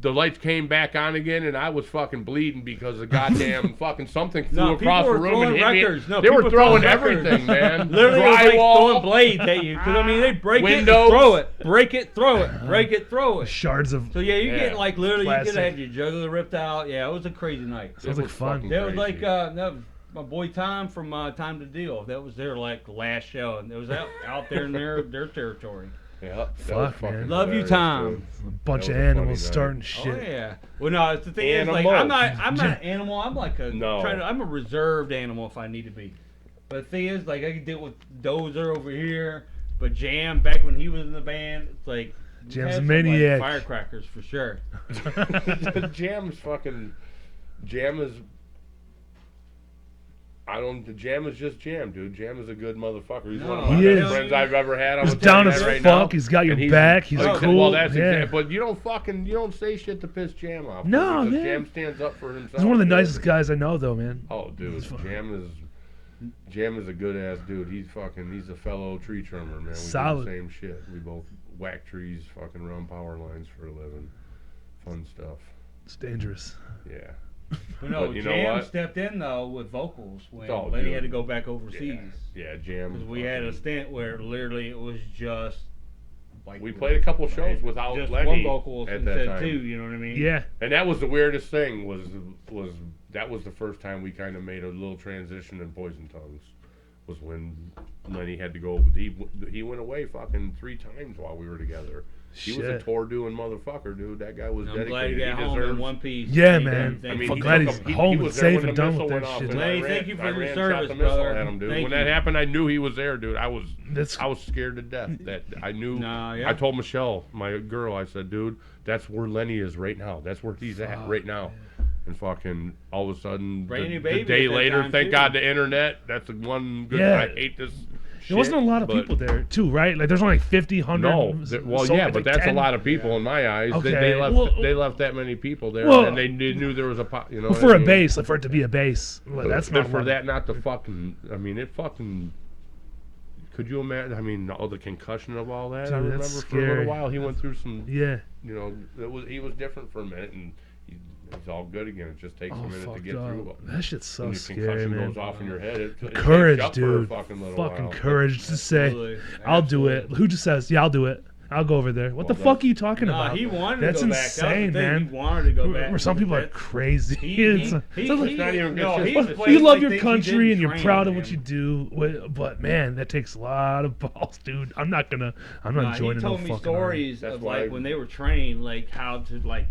the lights came back on again, and I was fucking bleeding because the goddamn fucking something flew No, across people the were room and throwing hit records. me. No, They were people throwing throwing records. everything, man. Literally, it was like Drywall. throwing blades at you. Because, I mean, they break Windows. it, throw it. Break it, throw it. Break it, throw it. Shards of. So, yeah, you're Yeah. getting, like, literally, you could Plastic. have had your jugular ripped out. Yeah, it was a crazy night. Sounds It like was fun. fucking That was like, crazy. that was my boy Tom from Time to Deal. That was their, like, last show. And it was out there in their territory. Yeah, that Fuck, was fucking man. Love you, hilarious, Tom. dude. A bunch That of was a funny animals night. starting Oh shit. yeah. Well, no, it's the thing is, like, Animals. I'm not an animal. I'm like No. I'm a reserved animal if I need to be. But the thing is, like, I can deal with Dozer over here, but Jam back when he was in the band, it's like we Jam's had a some, maniac. Like, firecrackers for sure. Jam is. The Jam is just Jam, dude. Jam is a good motherfucker. He's one of my He best is. friends I've ever had. I'm He's gonna tell down you as that right fuck. now. He's got your And back. He's okay, cool. Well, that's yeah. exactly. But you don't say shit to piss Jam off. No, because man. Jam stands up for himself. He's one of the dude. nicest guys I know, though, man. Oh, dude, He's fun. Jam is a good ass dude. He's a fellow tree trimmer, man. We Solid. do the same shit. We both whack trees, fucking run power lines for a living. Fun stuff. It's dangerous. Yeah. But no, But you know Jam what? stepped in though with vocals when Oh, Lenny dude. had to go back overseas. Yeah, Jam. Because we had a stint where literally it was just like We played a couple shows without just Lenny one vocals at that instead time. two. You know what I mean? Yeah. And that was the weirdest thing was that was the first time we kind of made a little transition in Poison Tongues. Was when Lenny had to go. He went away fucking 3 times while we were together. He was a tour doing motherfucker, dude. That guy was dedicated. I'm glad he got home in one piece. Yeah, man. I mean, I'm glad he's home and safe and done with that that shit. Lenny, thank you for your shot service, the missile brother. at him, dude. Thank When you. that happened, I knew he was there, dude. I was scared to death. That I knew. I told Michelle, my girl, I said, dude, that's where Lenny is right now. That's where he's at right now. And fucking all of a sudden, the day later, thank God the internet. That's the one good. I hate this. There wasn't a lot of people there, too, right? Like, there's only like 50, 100. No, but that's 10. A lot of people in my eyes. Okay. They left that many people there, and they knew there was a for a base, like for it to be a base, that's not for that not to fucking. I mean, it fucking. Could you imagine? I mean, all the concussion of all that. Dude, I remember for a little while he went through some. Yeah. You know, he was different for a minute, and he's all good again. It just takes a minute to get through. That shit's so scary, man. Concussion goes off in your head. It courage, takes dude. For a fucking fucking while. Courage to say, I'll do it. Who just says, yeah, I'll do it. I'll go over there. What the fuck are you talking about? He wanted That's to go back. insane, man. He wanted to go back. Where some people are crazy. He's not even good. You love your country and you're proud of what you do, but man, that takes a lot of balls, dude. I'm not joining no fucking He told me stories army. of like when they were trained, like how to like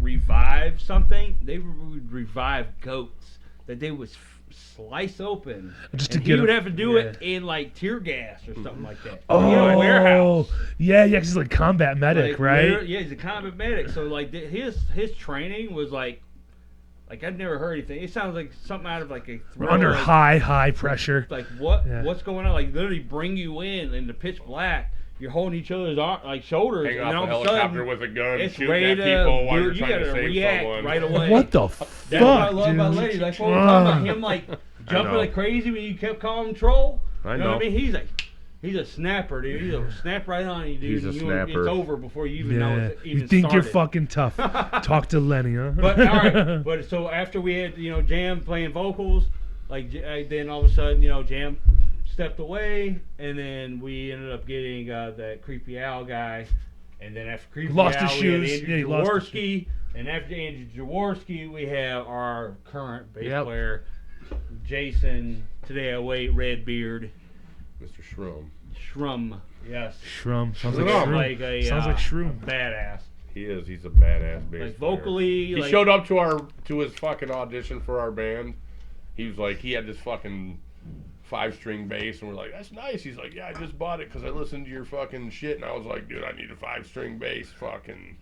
revive something. They would revive goats that they would slice open, just and to he would have to do it in like tear gas or something like that. Oh, in a warehouse. Yeah, because he's like combat medic, like, right? Yeah, he's a combat medic. So like his training was like I'd never heard anything. It sounds like something out of like a thriller, under like, high pressure. Like what's going on? Like literally bring you in the pitch black. You're holding each other's shoulders, hang and off all a of a sudden, helicopter with a gun, it's shooting ready at to, people while you're you trying to gotta save react someone. right away. What the That's fuck, what I love dude? about Lady. Like what we're talking about him, like jumping like crazy when you kept calling him troll. I You know what I mean? He's a snapper, dude. He's a snap right on you, dude. He's a snapper. It's over before you even know it's even you think started. you're fucking tough? Talk to Lenny, huh? But all right, but so after we had Jam playing vocals, like then all of a sudden Jam stepped away, and then we ended up getting that Creepy Al guy, and then after Creepy lost Al, his we had shoes. Andrew Jaworski, and after Andrew Jaworski, we have our current bass player, Jason. Today I wait, Redbeard, Mr. Shrum. Shrum, yes. Shrum sounds like Shroom. Sounds like Shroom. Badass. He is. He's a badass bass Like player. vocally, he showed up to his fucking audition for our band. He was like, he had this fucking 5-string bass, and we're like, that's nice. He's like, yeah, I just bought it because I listened to your fucking shit, and I was like, dude, I need a 5-string bass, fucking.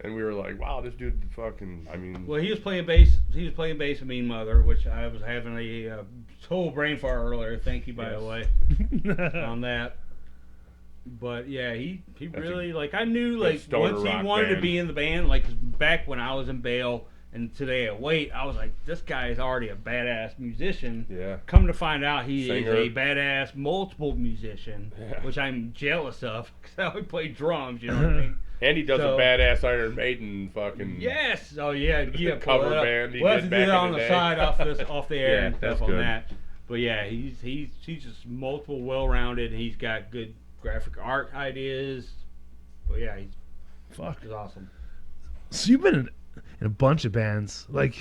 And we were like, wow, this dude fucking. I mean. Well, he was playing bass. He was playing bass with Mean Mother, which I was having a total brain fart earlier. Thank you, by the way, on that. But yeah, he really like. I knew like once he wanted to be in the band, like 'cause back when I was in Bale and Today at Wait, I was like, this guy is already a badass musician. Yeah. Come to find out, he Singer. is a badass multiple musician, which I'm jealous of because I only play drums. You know what I mean? And he does a badass Iron Maiden fucking. Yes. Oh yeah. Cover band. We'll have to do that on the side off the air and that's stuff on good. that. But yeah, he's just multiple, well-rounded. And he's got good graphic art ideas. But yeah, he's awesome. So you've been in a bunch of bands. Like,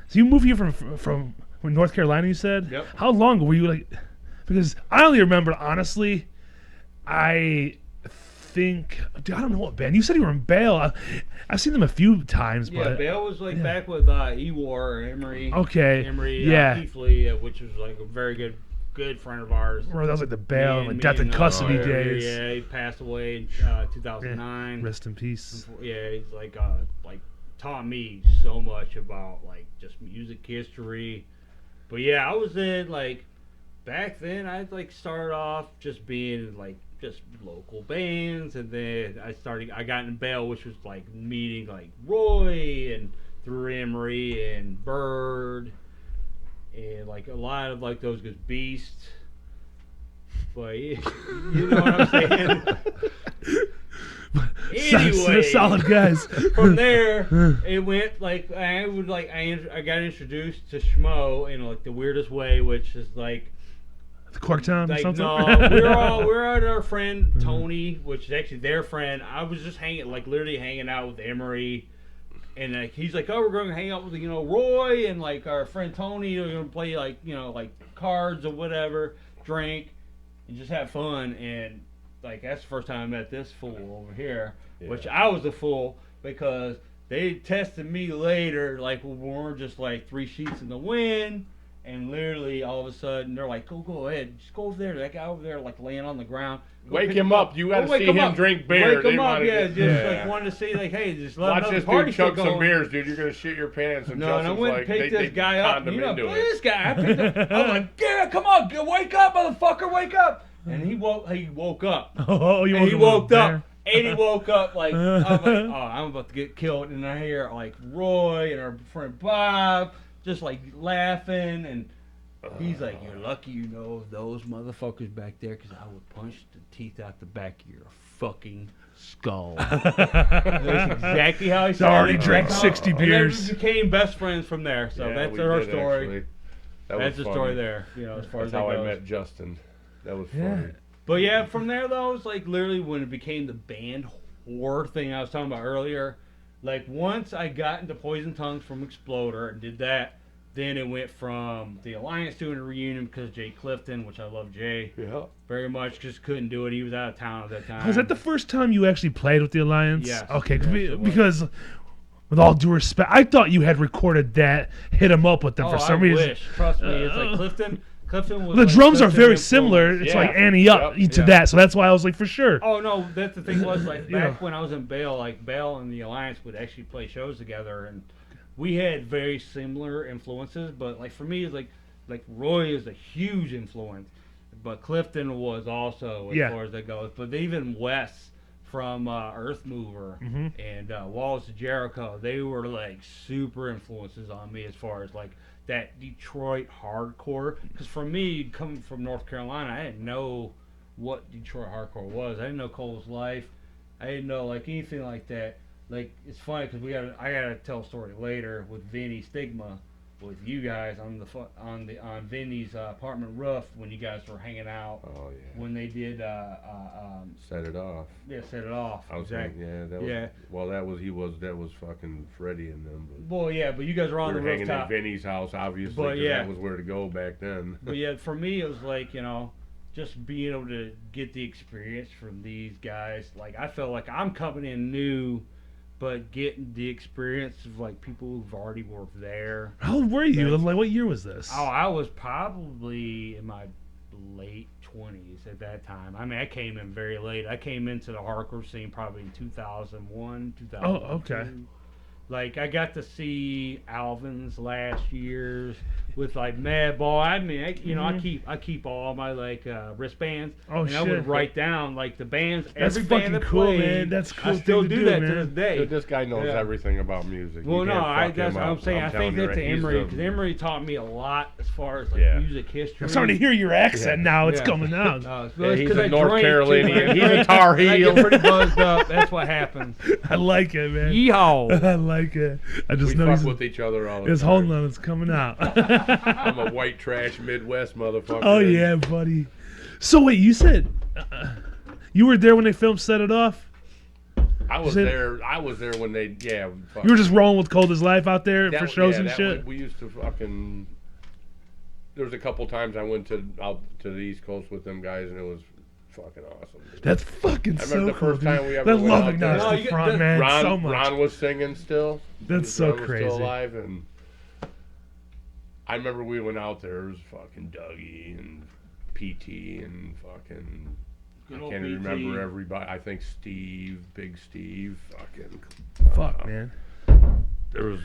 so you moved here from North Carolina, you said? Yep. How long were you like? Because I only remember, honestly, I think, dude, I don't know what band. You said you were in Bale. I've seen them a few times, Yeah, but Bale was like back with Ewar Emery. Okay. Emery, Yeah. Keithley, which was like a very good friend of ours. That was like the Bale and Me Death in and, Custody Emery, days. Yeah, he passed away in 2009. Rest in peace. Yeah, he's like taught me so much about like just music history. But yeah, I was in like back then. I like started off just being like just local bands, and then I got in Bell, which was like meeting like Roy and through Emery and Bird and like a lot of like those guys, Beast. But yeah, you know what I'm saying. Anyway, solid guys. From there, it went like I got introduced to Schmo in like the weirdest way, which is like the Corktown or like something. no, we're at our friend Tony, which is actually their friend. I was just literally hanging out with Emery And like he's like, oh, we're going to hang out with Roy and like our friend Tony. We're going to play like like cards or whatever, drink, and just have fun. And like that's the first time I met this fool over here, which I was a fool because they tested me later, like we were just like 3 sheets in the wind. And literally, all of a sudden, they're like, go ahead. Just go over there. That guy over there, like, laying on the ground. Wake him up. You got to see him drink beer. Wake him up, like, wanted to see, like, hey, just let watch this dude chug some beers, dude. You're going to shit your pants. And no, and I went and picked this guy up. Look at this guy. I picked him. I was like, yeah, come on. Wake up, motherfucker. Wake up. And he woke up. Oh, you woke up. And he woke up like, I'm like, oh, I'm about to get killed. And I hear, like, Roy and our friend Bob just, like, laughing and... He's like, you're lucky you know those motherfuckers back there because I would punch the teeth out the back of your fucking skull. That's exactly how he said it. Already drank 60 beers. And then we became best friends from there. So that's our story. That's the story there. As far that's as that how goes. I met Justin. That was funny. But yeah, from there though, it's like literally when it became the band whore thing I was talking about earlier. Like once I got into Poison Tongues from Exploder and did that. Then it went from the Alliance doing a reunion because Jay Clifton, which I love Jay very much, just couldn't do it. He was out of town at that time. Was that the first time you actually played with the Alliance? Yes. Okay, because with all due respect, I thought you had recorded that, hit him up with them for some reason. Wish. Trust me, it's like Clifton was the like drums are very influence. similar. It's like Annie up to that, so that's why I was like, for sure. Oh no, that's the thing was like back when I was in Bale, like Bale and the Alliance would actually play shows together and. We had very similar influences, but like for me, it's like Roy is a huge influence, but Clifton was also as far as that goes. But even Wes from Earth Mover and Walls of Jericho, they were like super influences on me as far as like that Detroit hardcore. Because for me, coming from North Carolina, I didn't know what Detroit hardcore was. I didn't know Cole's Life. I didn't know like anything like that. Like it's funny because I gotta tell a story later with Vinny Stigma, with you guys on Vinny's apartment roof when you guys were hanging out. Oh yeah. When they did Set It Off. Yeah, Set It Off. I was exactly. Well, that was fucking Freddie and them. But well, yeah, but you guys were on the hanging rooftop. at Vinny's house, obviously. But yeah, that was where to go back then. But yeah, for me it was like just being able to get the experience from these guys. Like I felt like I'm coming in new. But getting the experience of like people who've already worked there. How old were you? Like what year was this? Oh, I was probably in my late 20s at that time. I mean, I came in very late. I came into the hardcore scene probably in 2001, 2002. Oh, okay. Like I got to see Alvin's last year's with like Madball. I mean, I keep all my like wristbands. Oh, and I would write down like the bands. That's every fucking band that cool, played, man. That's cool. I still do that man. to this day. Dude, this guy knows everything about music. Well, that's what I'm saying. I think that's to Emery because Emery taught me a lot as far as like music history. I'm starting to hear your accent now. It's coming out. He's a North Carolinian. He's a Tar Heel. I get pretty buzzed up. That's what happens. I like it, man. Yeehaw! I like it. I just know fuck with each other all the time. His hold on, it's coming out. I'm a white trash Midwest motherfucker. Oh yeah, buddy. So wait, you said you were there when they filmed Set It Off? I was there when they You were just rolling with Cold as Life out there for shows and shit. We used to fucking. There was a couple times I went out to the East Coast with them guys, and it was fucking awesome. Dude. That's fucking so cool. I remember the first time we ever went out there. The front man so much. Ron was singing still. That's so Ron crazy. Was still alive, and I remember we went out there. It was fucking Dougie and PT and fucking. I can't even remember everybody. I think Big Steve, fucking. Fuck, man. There was.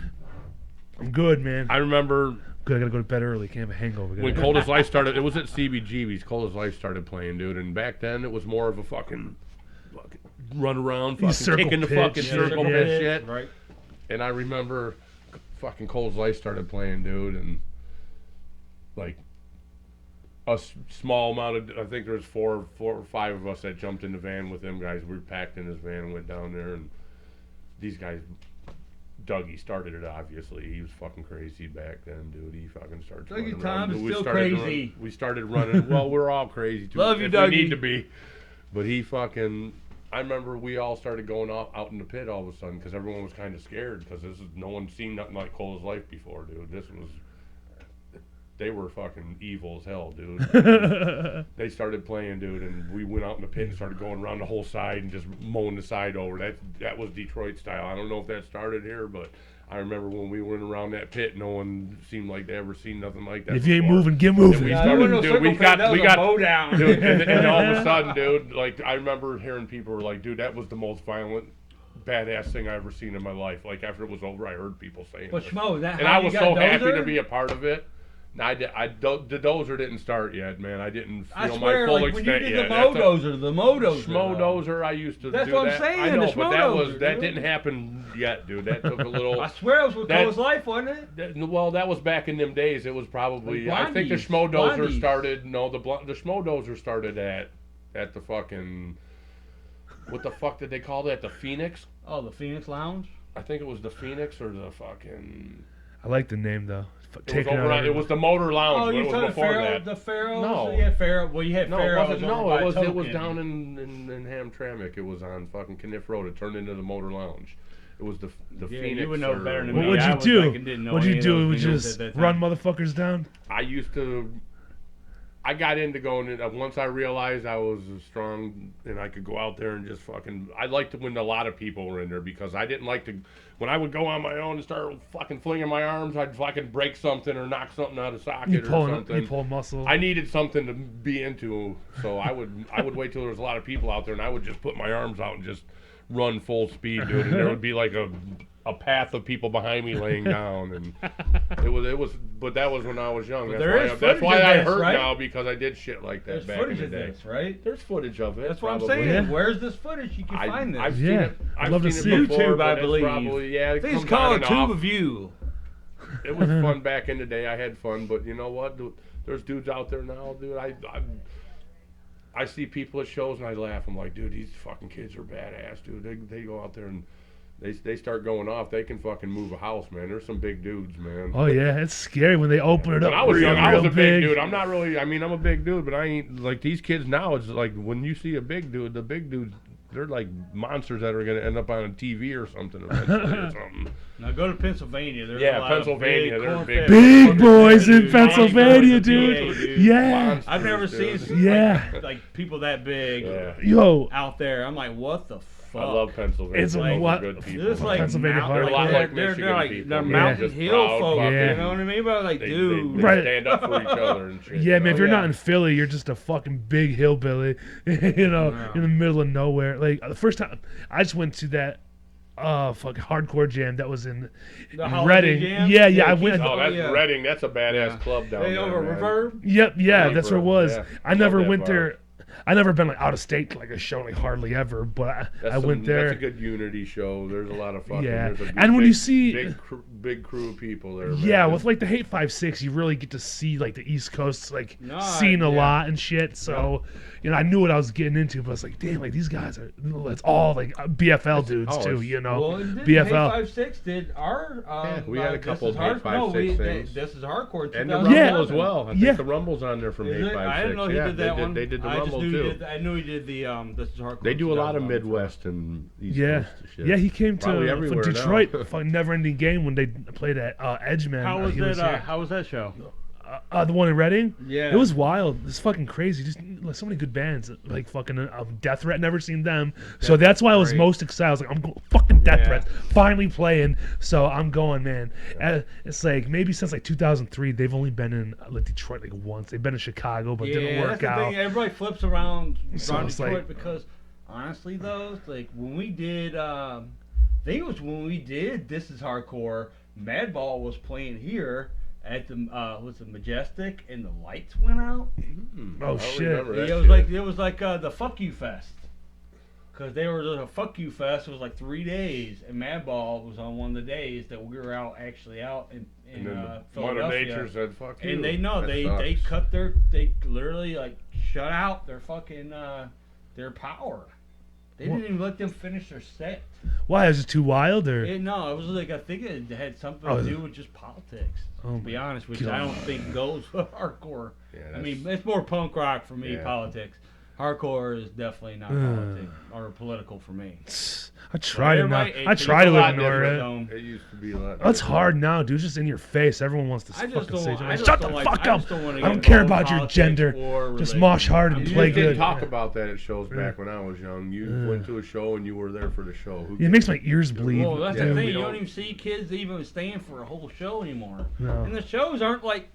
I'm good, man. I remember. Good, I gotta go to bed early. Can't have a hangover. When Cold as Life started, it was at CBGB's. Cold as Life started playing, dude, and back then it was more of a fucking run around, fucking kicking the fucking circle pit shit. Right. And I remember fucking Cold as Life started playing, dude, and like a small amount of, I think there was four or five of us that jumped in the van with them guys. We were packed in his van and went down there, and these guys. Dougie started it, obviously. He was fucking crazy back then, dude. He fucking started running Dougie Tom around. is still crazy. We started running. Well, we're all crazy, too. Love you, if Dougie. we need to be. But he fucking... I remember we all started going out in the pit all of a sudden because everyone was kind of scared because no one's seen nothing like Cole's Life before, dude. They were fucking evil as hell, dude. They started playing, dude, and we went out in the pit and started going around the whole side and just mowing the side over. That was Detroit style. I don't know if that started here, but I remember when we went around that pit, no one seemed like they ever seen nothing like that. If you ain't before. moving, get moving. We started, dude, we got mow down. Dude, and all of a sudden, dude, like I remember hearing people were like, dude, that was the most violent, badass thing I ever seen in my life. Like after it was over, I heard people saying But this. Schmo, that And how I you was got so Dozer? happy to be a part of it. The dozer didn't start yet, man. I didn't feel I swear, my full like when you extent did yet. the Mo dozer. Schmo dozer, I used to That's do what I'm that. saying, I know, the but Schmo that dozer, didn't happen yet, dude. That took a little. I swear it was with that- Cole's Life, wasn't it? Well, that was back in them days. It was probably. Like I think the Blondies. Schmo dozer Blondies. started. No, the Schmo dozer started at the fucking. What the fuck did they call that? The Phoenix? Oh, the Phoenix Lounge. I think it was the Phoenix or the fucking. I like the name though. It was the Motor Lounge. Oh, but you it was talking before Pharaoh? that. The Pharaohs? No. Yeah, Pharaoh. Well, you had No, it Pharaohs. wasn't. over No, by it was Token. down in Hamtramck. It was on fucking Kniff Road. It turned into the Motor Lounge. It was the Yeah, Phoenix. you would know better than What me. would I you was do? like, didn't know What'd any you of do? those Would videos just at that run time. motherfuckers down? I used to. I got into going in. Once I realized I was strong and I could go out there and just fucking. I liked it when a lot of people were in there because I didn't like to. When I would go on my own and start fucking flinging my arms, I'd fucking break something or knock something out of socket or something. You pull muscle. I needed something to be into, so I would wait till there was a lot of people out there, and I would just put my arms out and just run full speed, dude. And there would be like a path of people behind me laying down, and it was. But that was when I was young. But That's why I this, hurt right? now because I did shit like that There's back in footage the of day. this, right? There's footage of it. That's what probably. I'm saying. Yeah. Where's this footage? You can find this. I've seen Yeah. it. I'd I've love to seen see it it. before, YouTube, but I it's believe. Probably, yeah, it Please comes call on a and tube off. of you. It was fun back in the day. I had fun, but you know what? There's dudes out there now, dude. I see people at shows and I laugh. I'm like, dude, these fucking kids are badass, dude. They go out there and they start going off. They can fucking move a house, man. There's some big dudes, man. Oh yeah, it's scary when they open it up. When I was young, I was a big big dude. I'm not really. I mean, I'm a big dude, but I ain't like these kids now. It's like when you see a big dude, the big dudes, they're like monsters that are gonna end up on a TV or something eventually or something. Now go to Pennsylvania. There's Yeah, a lot Pennsylvania, Of they're corn-fed big. Big boys in dudes. Pennsylvania, Big boys, dude. Yeah. Monsters, I've never dude. seen Yeah. like people that big Yeah. Yo, out there. I'm like, what the fuck? I love Pennsylvania. It's Those are what- good people. This is like Pennsylvania mountain, hard. They're a lot like they're Michigan like people, they're man. mountain Just hill proud folk. fucking- You know what I mean? But like, They dude, Right. stand up for each other and shit. yeah, man. If you're yeah. not in Philly, you're just a fucking big hillbilly. You know, Yeah. in the middle of nowhere. Like the first time I just went to that fucking hardcore jam that was in Holiday Reading. Jam? Yeah, I went. Oh, that's yeah. Reading. That's a badass Yeah. club down Hey, there, over man. Reverb. Yep, yeah, Hey, that's where it bro, was. yeah. I never Love that went bar. there. I never been like out of state to like a show like hardly ever, but I went there. That's a good unity show. There's a lot of fucking. Yeah. There's a And when big, you see- big crew of people there. Man. Yeah, with like the Hate 5-6, you really get to see like the East Coast like No, scene a yeah. lot and shit. So, you know, I knew what I was getting into, but I was like, damn, like these guys are. It's all like BFL dudes oh, too, it's- you know. Well, did BFL. 5-6 did our. Yeah, we had a couple This of is Hate hard, 5-6 things. This is hardcore. And the 2011. Rumble as well. I think Yeah. the Rumble's on there from Is it? 856. I didn't know he yeah, did that one. They did the I just Rumble knew too. he did, I knew he did the This is hardcore. They do a lot of 2011. Midwest and East Yeah, Coast shit. yeah, he came Probably to everywhere for now. Detroit, fucking never-ending game when they played at Edgeman. How was he that? here. How was that show? The one in Reading? Yeah. It was wild. It's fucking crazy. Just like, so many good bands. Like fucking Death Threat, never seen them. So that's why I was great. most excited. I was like, I'm going fucking Death Yeah. Threat finally playing. So I'm going, man. It's like maybe since like 2003, they've only been in like Detroit like once. They've been in Chicago, but didn't that's work the out. thing. Everybody flips around So it's Detroit like- because honestly, though, like when we did, I think it was when we did This Is Hardcore. Madball was playing here at the was it Majestic, and the lights went out. Oh I shit! remember that It was like the Fuck You Fest. Cause they were doing a Fuck You Fest. It was like 3 days, and Madball was on one of the days that we were out in And then Mother Philadelphia. Nature said, "Fuck you." And they know That they sucks. cut they literally like shut out their fucking their power. They didn't even let them finish their set. Why is it too wild or? No, it was like I think it had something Oh, to do with just politics. Oh To be my honest with you, I don't God. think goes with hardcore. Yeah, I mean, that's- it's more punk rock for me, Yeah. politics. Hardcore is definitely not politics or political for me. I try to not. Everybody- I try to it's a lot ignore it. different, It used to be a lot. It's different. hard now, dude. It's just in your face. Everyone wants to I just fucking don't say, want- I just "Shut the don't like- fuck I up! just don't wanna I get don't care involved about in your politics gender. or Just religion." mosh hard and You play just didn't good." talk about that at shows back when I was young. You went to a show and you were there for the show. Who It makes my ears bleed. Well, that's Yeah, the we thing. You don't- don't even see kids even staying for a whole show anymore. No. And the shows aren't like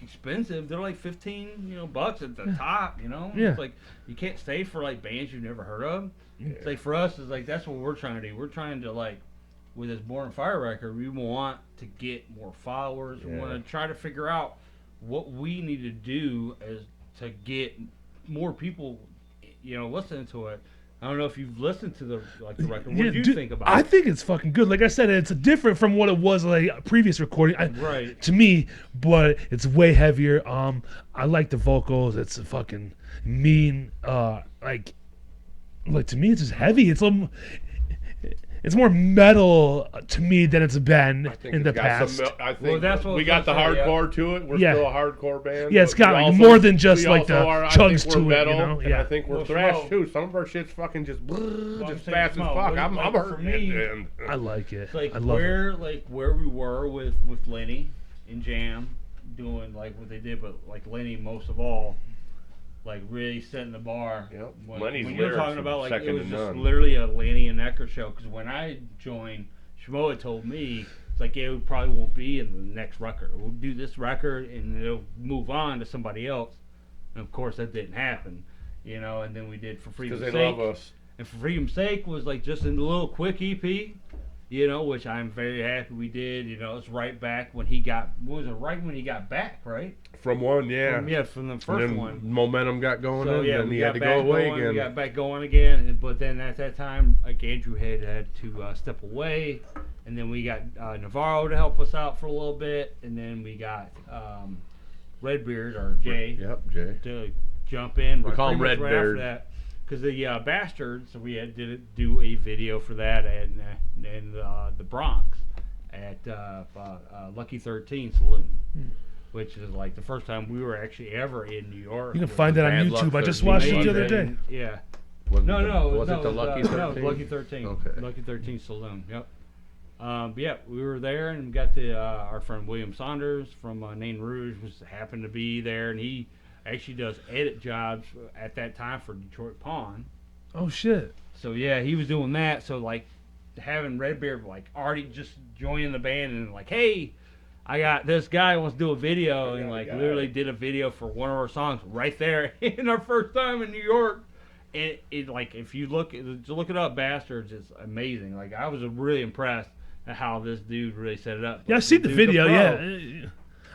expensive. They're like 15, bucks at the top. Yeah. It's like you can't stay for like bands you've never heard of. It's like for us, it's like that's what we're trying to do. We're trying to like with this Born on Fire record, we want to get more followers. We want to try to figure out what we need to do as to get more people, listening to it. I don't know if you've listened to the record. What do you think about I it? think it's fucking good. Like I said, it's different from what it was like a previous recording. Right. To me, but it's way heavier. I like the vocals. It's fucking mean. Like to me, it's just heavy. It's more metal to me than it's been in the past. I think that's what we got the hardcore to it. We're still a hardcore band. Yeah, it's but got we like also- more than just we like the also are, chugs I think to we're it, metal, and I think we're Well, thrash Smoke. too. Some of our shit's fucking just I'm fast saying as Smoke, fuck. but I'm like, for hurting me, at the end. I like it. It's like I love it. where we were with Lenny and Jam doing like what they did, but like Lenny most of all, like really setting the bar. Yep. When, Lenny's when you're lyrics talking are about like it second was to just none. literally a Lenny and Eckert show. Because when I joined, Shmo had told me it's like it probably won't be in the next record. We'll do this record and it'll move on to somebody else. And of course that didn't happen, And then we did For Freedom's Because Sake. they love us. And For Freedom's Sake was like just a little quick EP, which I'm very happy we did. It's right back when he got, right when he got back, right? From one, yeah. From the And first then one. momentum got going, So and yeah, then we he got had to back go away going, again. We got back going again, but then at that time, Andrew had to step away, and then we got Navarro to help us out for a little bit, and then we got Redbeard or Jay Yep, Jay. to jump in. We call him pretty much right after Redbeard. that. Because the Bastards, so we had to do a video for that and the Bronx at Lucky 13 Saloon, which is like the first time we were actually ever in New York. You can find that on Bad Luck YouTube. I just 13 watched it the other Amazing. day. Yeah. Wasn't Was it the Lucky 13? No, it was Lucky 13. Okay. Lucky 13 Saloon. Yep. But yeah, we were there and got our friend William Saunders from Nain Rouge happened to be there, and he actually does edit jobs at that time for Detroit Pawn. Oh shit. So yeah, he was doing that. So like having Redbeard like already just joining the band and like, hey, I got this guy who wants to do a video, and like literally did a video for one of our songs right there in our first time in New York. And it like if you look it up, Bastards, it's amazing. Like I was really impressed at how this dude really set it up. Yeah, I've seen the Dude's a video. pro. Yeah,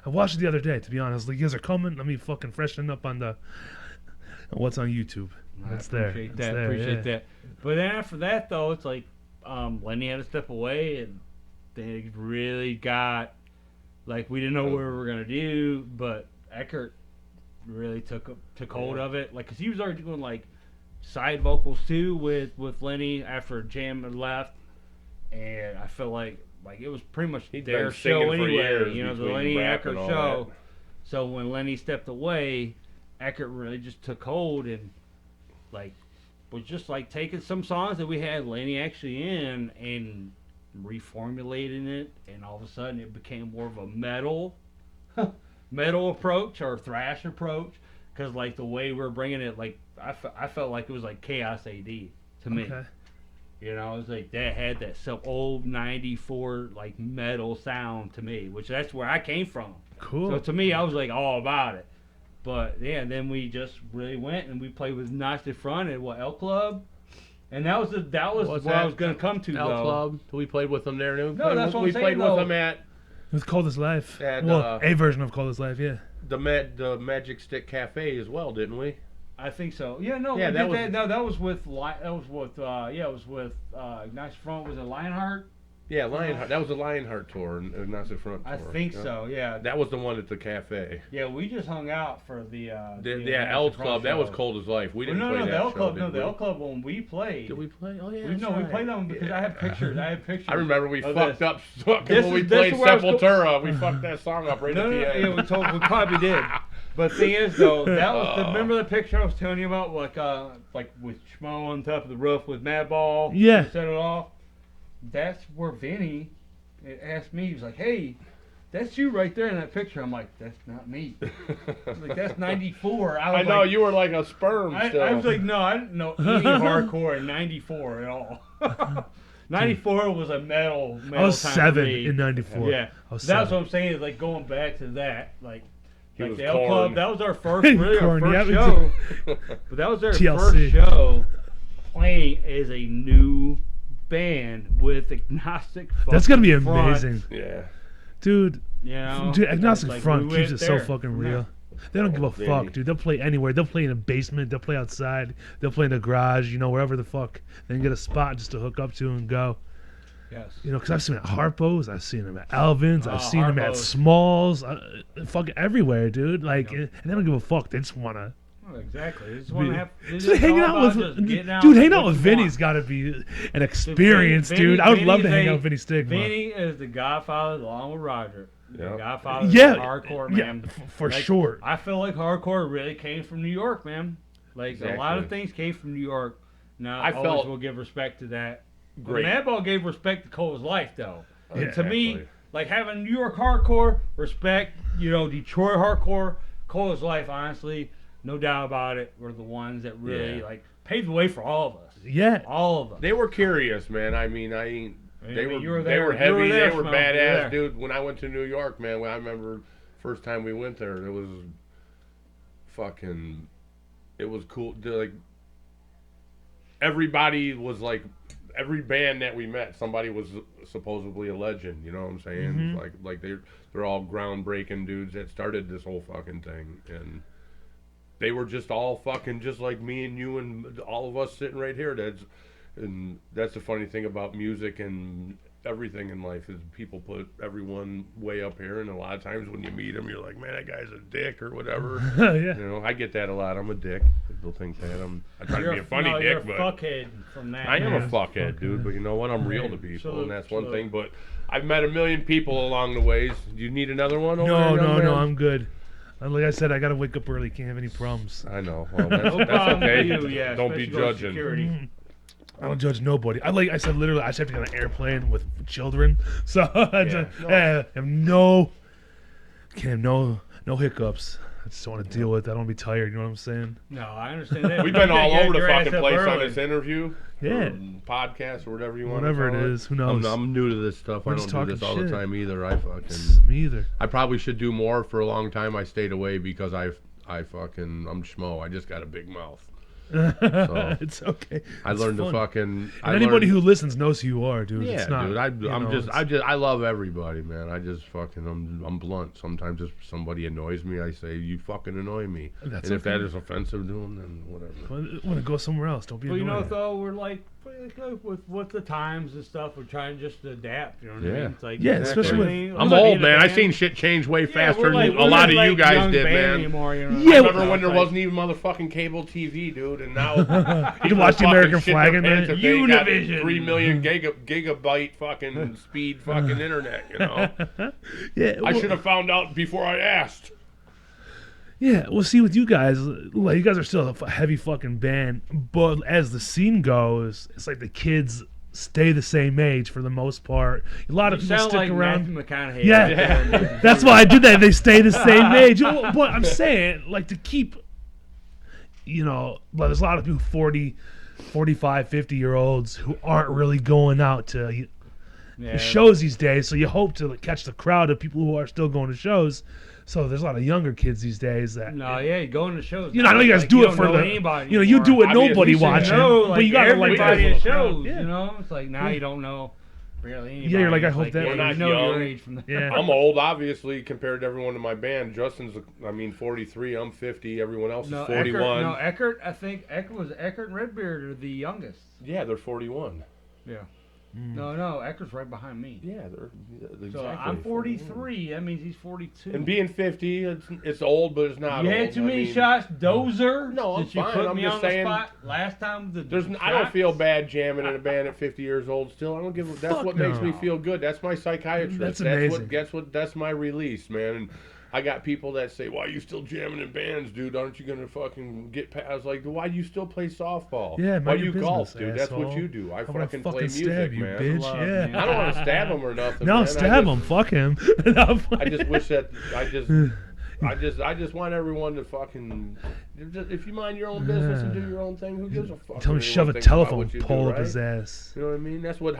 I watched it the other day. To be honest, like you guys are coming. Let me fucking freshen up on what's on YouTube. It's there. Appreciate It's that. there, Appreciate yeah. that. But then after that, though, it's like Lenny had to step away, and they really got like we didn't know what we were gonna do, but Eckert really took hold of it, like because he was already doing like side vocals too with Lenny after Jam had left, and I felt like it was pretty much He'd their been singing show for anyway, years the between Lenny rap Eckert and all show. that. So when Lenny stepped away, Eckert really just took hold and like was just like taking some songs that we had Lenny actually in and reformulating it, and all of a sudden it became more of a metal approach or thrash approach, because like the way we're bringing it, like I felt like it was like Chaos AD to me. Okay. It was like that had that some old '94 like metal sound to me, which that's where I came from. Cool. So to me, I was like all about it. But yeah, then we just really went and we played with Notch the Front at L Club, and that was What's where I that? was gonna come to L though. Club. We played with them there. No, that's what I'm we saying, played though. with them at It was Cold as Life. And, Well, a version of Cold as Life, yeah. the Magic Stick Cafe as well, didn't we? I think so. Yeah, no, Yeah, we that did was- that. No, that was with Ignatius Front. Was it Lionheart? Yeah, Lionheart. That was the Lionheart tour, not the front tour. I think so. Yeah. That was the one at the cafe. Yeah, we just hung out for the Elks Club. That was cold as life. We didn't play that the Elk show, Club. did No, we? the Elk Club when we played. Did we play? Oh yeah. We played them because I have pictures. I remember we of fucked this. up when we played Sepultura. We fucked that song up right at the end. Yeah, we probably did. But the thing is, though, that was remember the picture I was telling you about, like with Schmo on top of the roof with Madball. Yeah. Set it off. That's where Vinny asked me. He was like, "Hey, that's you right there in that picture." I'm like, "That's not me." Like, that's '94. I know, you were like a sperm still. I was like, no, I didn't know any hardcore in '94 at all. '94 was a metal I was time 7 for me. in '94. Yeah, was that's 7. what I'm saying. Is like going back to that, like was the L Korn. Club. That was our first, really Korn, our first yeah, show. But that was their TLC. first show playing as a new band with agnostic. That's gonna be front, amazing, Yeah. dude. You know, Dude, agnostic like, front we keeps went it so there fucking from real. there. They don't give a Vinny. fuck, dude. They'll play anywhere. They'll play in a basement. They'll play outside. They'll play in the garage. You know, wherever the fuck. They can get a spot just to hook up to and go. Yes. You know, because I've seen them at Harpo's. I've seen them at Alvin's. I've Oh, seen them at Harpo's. Smalls. Fucking everywhere, dude. Like, and they don't give a fuck. They just want to. Oh, exactly. They just want to have. Just hanging out with, dude. Hanging out with Vinny's got to be an experience, dude. I would love to hang out with Vinny Stigma. Vinny is the godfather along with Roger. The Yeah. godfather of Yeah, hardcore, yeah, man. for Like, sure. I feel like hardcore really came from New York, man. Like a lot of Exactly. things came from New York. Now I I always felt- will give respect to that. Great. Madball gave respect to Cole's life, though. Yeah. And to me, Exactly. like having New York hardcore, respect, Detroit hardcore, Cole's life, honestly, no doubt about it, were the ones that really Yeah. like paved the way for all of us. Yeah. All of us. They were curious, man. I mean, they mean, you were were they there. were You heavy. were there, They were Schmo. You were badass, there. dude. When I went to New York, man, I remember first time we went there, it was fucking, it was cool. Like everybody was like, every band that we met, somebody was supposedly a legend. You know what I'm saying? Mm-hmm. Like they're all groundbreaking dudes that started this whole fucking thing, and they were just all fucking just like me and you and all of us sitting right here. That's the funny thing about music and everything in life is people put everyone way up here, and a lot of times when you meet them, you're like, man, that guy's a dick or whatever. Yeah. You know, I get that a lot. I'm a dick. People think that I try to be a funny no, dick, you're but a fuckhead from that. I am Yeah. a fuckhead, dude. But you know what? I'm real to people, Salute, and that's one salute. thing. But I've met a million people along the ways. Do you need another one? Over No, there, young no, man? I'm good. Like I said, I gotta wake up early. Can't have any problems. I know. Well, that's, No that's problem okay. with you, yeah, Don't be especially going to judging. security. I don't judge nobody. I said literally, I just have to get on an airplane with children, so I have no hiccups. I just don't want to deal with. I don't want to be tired. You know what I'm saying? No, I understand that. We've been all Yeah, over the your ass fucking up place on early. this interview. Yeah. Or podcast, or whatever you want Whatever to it call is, who knows? I'm new to this stuff. We're I just don't do talking this all shit. the time either. Me either. I probably should do more. For a long time, I stayed away because I'm schmo. I just got a big mouth. It's okay. I It's learned fun. to fucking. And anybody who listens knows who you are, dude. Yeah, It's not, dude. it's- I love everybody, man. I just fucking. I'm blunt. Sometimes if somebody annoys me, I say you fucking annoy me. That's and if okay. that is offensive to them, then whatever. want to go somewhere else. Don't be Well, you know, annoyed. though, we're like with the times and stuff, we're trying just to adapt. You know what I Yeah. mean? It's like, Yeah, especially with- I'm old, man. I've seen shit change way faster than a lot of you guys did, man. Anymore, you know? Yeah, I remember when It's there like- wasn't even motherfucking cable TV, dude, and now You can watch the American flag in there. Univision. 3 million gigabyte fucking speed fucking internet. You know, Yeah, I should have found out before I asked. Yeah, well, see, with you guys, like you guys are still a heavy fucking band, but as the scene goes, it's like the kids stay the same age for the most part. A lot of You people sound stick like around. Matthew McConaughey. Yeah, that's why I did that. They stay the same age. Well, but I'm saying, like, to keep, but there's a lot of people, 40, 45, 50-year-olds who aren't really going out to Yeah. shows these days. So you hope to catch the crowd of people who are still going to shows. So there's a lot of younger kids these days that. No, yeah, you go into shows. I know you guys like, do you it don't for know the. anybody You anymore. do it Obviously, nobody you should watching, know, but you like, gotta like everybody that at little shows. crowd. You know, it's like now you don't know barely anybody. Yeah, you're like, I It's hope that- yeah, We're you not know your young. age from the. Yeah. I'm old, obviously, compared to everyone in my band. Justin's, 43. I'm 50. Everyone else No, is 41. Eckert. I think Eckert and Redbeard are the youngest. Yeah, they're 41. Yeah. No, Ecker's right behind me. Yeah, they're exactly. So I'm 43. That means he's 42. And being 50, it's old, but it's not You old. had too many shots, Dozer. No, I'm since you fine. put I'm me just on saying, the spot last time. I don't feel bad jamming in a band at 50 years old. Still, I don't give. That's Fuck what makes no. me feel good. That's my psychiatrist. That's amazing. That's my release, man. And I got people that say, "Why are you still jamming in bands, dude? Aren't you gonna fucking get past?" I was like, "Why do you still play softball? Yeah, why mind do you your golf, business, dude? That's what asshole. you do. I I'm gonna fucking play stab music, you, man. bitch. Love, Yeah. man. I don't want to stab him or nothing. No, man. stab him. Fuck him. I just wish that I just want everyone to fucking. If you mind your own business and do your own thing, who gives a fuck? Tell him what to shove a anyone thinks about telephone what you do, pole up right? his ass. You know what I mean? That's what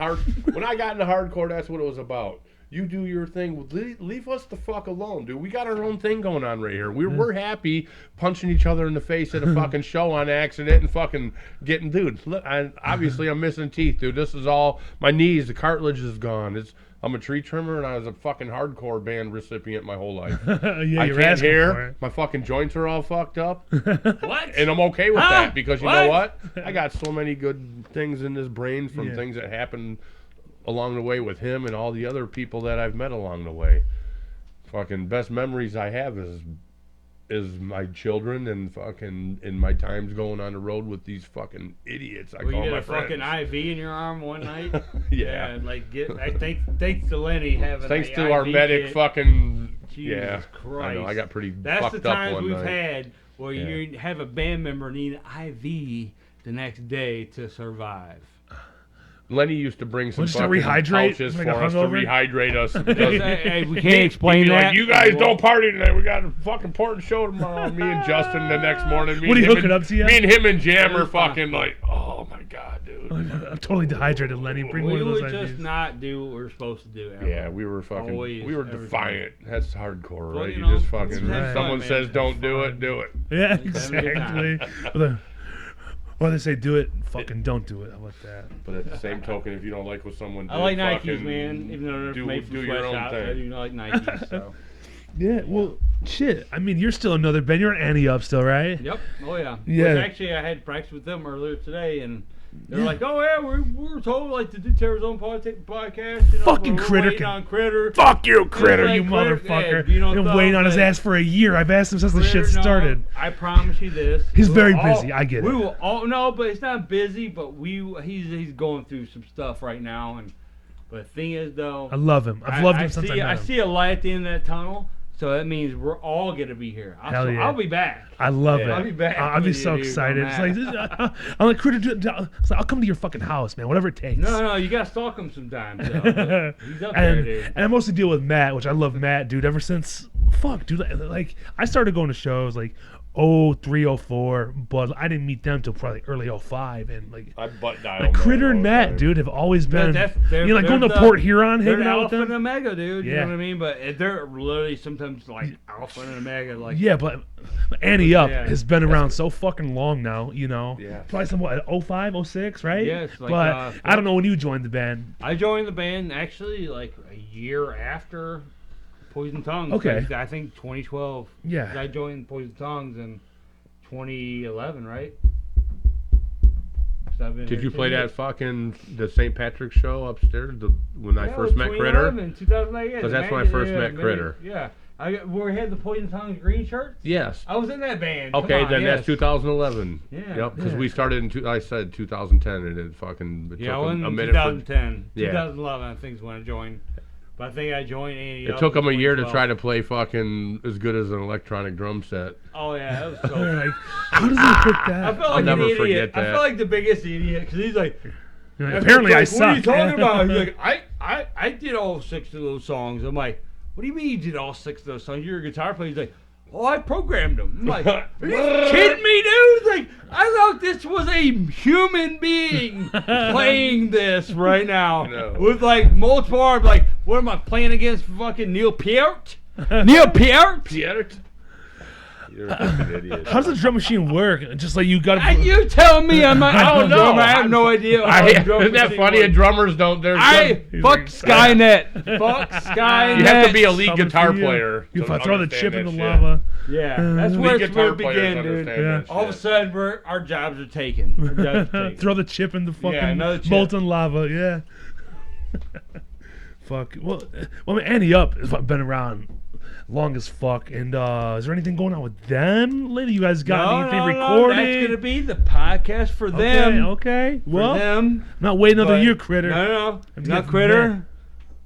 when I got into hardcore, that's what it was about. You do your thing. Leave us the fuck alone, dude. We got our own thing going on right here. We're happy punching each other in the face at a fucking show on accident and fucking getting, dude. Look, obviously I'm missing teeth, dude. This is all my knees. The cartilage is gone. I'm a tree trimmer and I was a fucking hardcore band recipient my whole life. Yeah, I you're can't asking for hear. it. My fucking joints are all fucked up. What? And I'm okay with that because you know what? I got so many good things in this brain from things that happened along the way with him and all the other people that I've met along the way. Fucking best memories I have is my children and fucking in my times going on the road with these fucking idiots I Well, call you my get a fucking friends. IV in your arm one night. Yeah. And like thanks to Lenny having. Thanks the to our IV medic kit. Jesus Jesus I Christ. know I got pretty That's fucked the up times one we've night. had where you have a band member need an IV the next day to survive. Lenny used to bring some Just to fucking rehydrate? pouches Like for a us to hungover? rehydrate us because Hey, we can't explain he'd be that. like, you guys don't party tonight. We got a fucking important show tomorrow. Me and Justin the next morning. What, he hooking up to you? Me and him and Jam are fucking like, oh my god, dude. I'm totally dehydrated, Lenny. Bring one We of those would just IVs. not do what we're supposed to do. Ever. Yeah, we were fucking, Always, we were every defiant. That's hardcore, Well, right? you You know, just fucking, it's if right. someone Man, says it's don't do fun. it, do it. Yeah, Having a good exactly. time. Or they say do it, fucking don't do it. How about that? But at the same token, if you don't like what someone did, I like Nikes, fucking man. Even though they're do, made from do your own sweatshops, I thing. do like Nikes. So. Yeah, well, shit. I mean, you're still another band. You're an Annie Up still, right? Yep. Oh yeah. Yeah. Which actually, I had practice with them earlier today, and they're like, "Oh yeah, we were told like to do Terror's Own podcast." You know, Fucking we're Critter waiting can- on Critter. Fuck you, Critter, like you Critter, motherfucker. yeah, you know, Been waiting on his but- ass for a year. I've asked him since the Critter, shit no, started. I promise you this. He's We're very all- busy, I get it. We will all no, but it's not busy. But he's going through some stuff right now, and but the thing is though, I love him. I've loved him since I see, met I him. see a light at the end of that tunnel. So that means we're all gonna be here. Hell yeah. I'll be back. I love Yeah. it. I'll be back I'll be with so you, dude, excited. on It's like, I'm like, Critter, it's like, I'll come to your fucking house, man. Whatever it takes. No, you gotta stalk him sometimes. Though. He's up there, and, dude. and I mostly deal with Matt, which I love Matt, dude. Ever since, fuck, dude, like I started going to shows like 03, 04, but I didn't meet them till probably early 05, and like I butt dial. like Critter and all the Matt, time. dude, have always been. They're- You know, like going they're to the- Port Huron, They're hanging out with Alpha them. and Omega, dude. You Yeah. know what I mean? But they're literally sometimes like Alpha and Omega. Like Yeah, but Annie Up Yeah. has been around so fucking long now, you know. Yeah. Probably somewhat 05, 06, right? Yes, like, but I don't know when you joined the band. I joined the band actually like a year after Poison Tongues. Okay. Like, I think 2012. Yeah. I joined Poison Tongues in 2011, right? So I've been Did there you 10 play years. that fucking the St. Patrick's show upstairs when I Yeah, first it was met Critter? 2011, 2008, yeah, 'Cause the that's when I band- first yeah, met maybe- Critter. Yeah. Where we had the Poison Tongues green shirts? Yes. I was in that band. Come Okay, on, then yes. that's 2011. Yeah. Yep, because Yeah. we started in I said 2010, and it fucking it Yeah, I took went a in minute. 2010. Yeah. 2011, I think is when I joined. But I think I joined Annie It Up took in them a year to 2012. try to play fucking as good as an electronic drum set. Oh, yeah, that was They're so. like, how does he pick I that? felt like never an idiot. forget I that. felt like the biggest idiot because he's like, You're like, apparently I like, suck. What are you talking about? He's like, I did all 6 of those songs. I'm like, what do you mean you did all 6 of those songs? You're a guitar player. He's like, oh, I programmed them. I'm like, are you kidding me, dude? Like, I thought this was a human being playing this right now No. with like multiple arms. Like, what am I playing against? Fucking Neil Peart? Neil Peart? Pierre? You're a fucking idiot. How does the drum machine work? Just like you got to. You tell me I'm not. I don't know. I have no idea. how the drum Isn't that machine funny? works. And drummers don't. Fuck Skynet. Fuck Skynet. You have to be a lead Something guitar for you. player. You to throw the understand chip in that the shit. lava. Yeah, that's where Lead it's guitar where it players began, dude. understand Yeah. that All of a shit. sudden, our jobs are taken. Our jobs are taken. Throw the chip in the fucking another chip. molten lava. Yeah. Fuck. Well, I mean, Annie Up has been around long as fuck. And is there anything going on with them lately? You guys got anything recorded? No, that's gonna be the podcast for them. Okay. Well, for them. I'm not waiting another But- year, Critter. No, I'm not getting Critter. mad.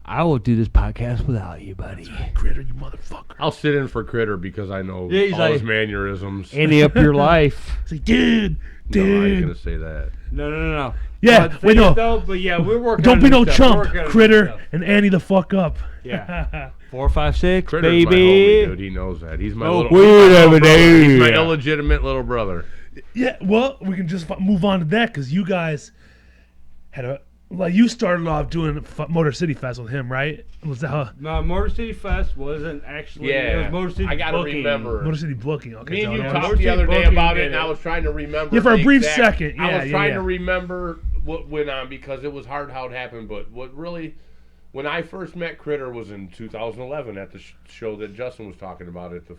I will do this podcast without you, buddy. Critter, you motherfucker. I'll sit in for Critter because I know Yeah, he's all like- his mannerisms. Annie up your life. It's like, dude. No, I ain't gonna say that. No. Yeah, The wait, thing no. is, though, but yeah, we're working. Don't on be new no stuff. chump, We're working on new Critter, stuff. and Annie the fuck up. Yeah. 4, 5, 6, Critter's baby. my homie, dude. He knows that. He's my Oh, little. weird He's my little every brother. day. He's my Yeah. illegitimate little brother. Yeah, well, we can just move on to that because you guys had you started off doing Motor City Fest with him, right? Was that how No, Motor City Fest wasn't actually. It was Motor City I gotta booking. remember. Motor City booking? Okay, Me and you so- Motor talked the City other day booking about it, did and it. I was trying to remember. Yeah, for a the brief exact- second. I Yeah, was yeah, trying yeah. to remember what went on because it was hard how it happened. But what really, when I first met Critter was in 2011 at the show that Justin was talking about at the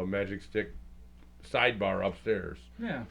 Magic Stick sidebar upstairs. Yeah,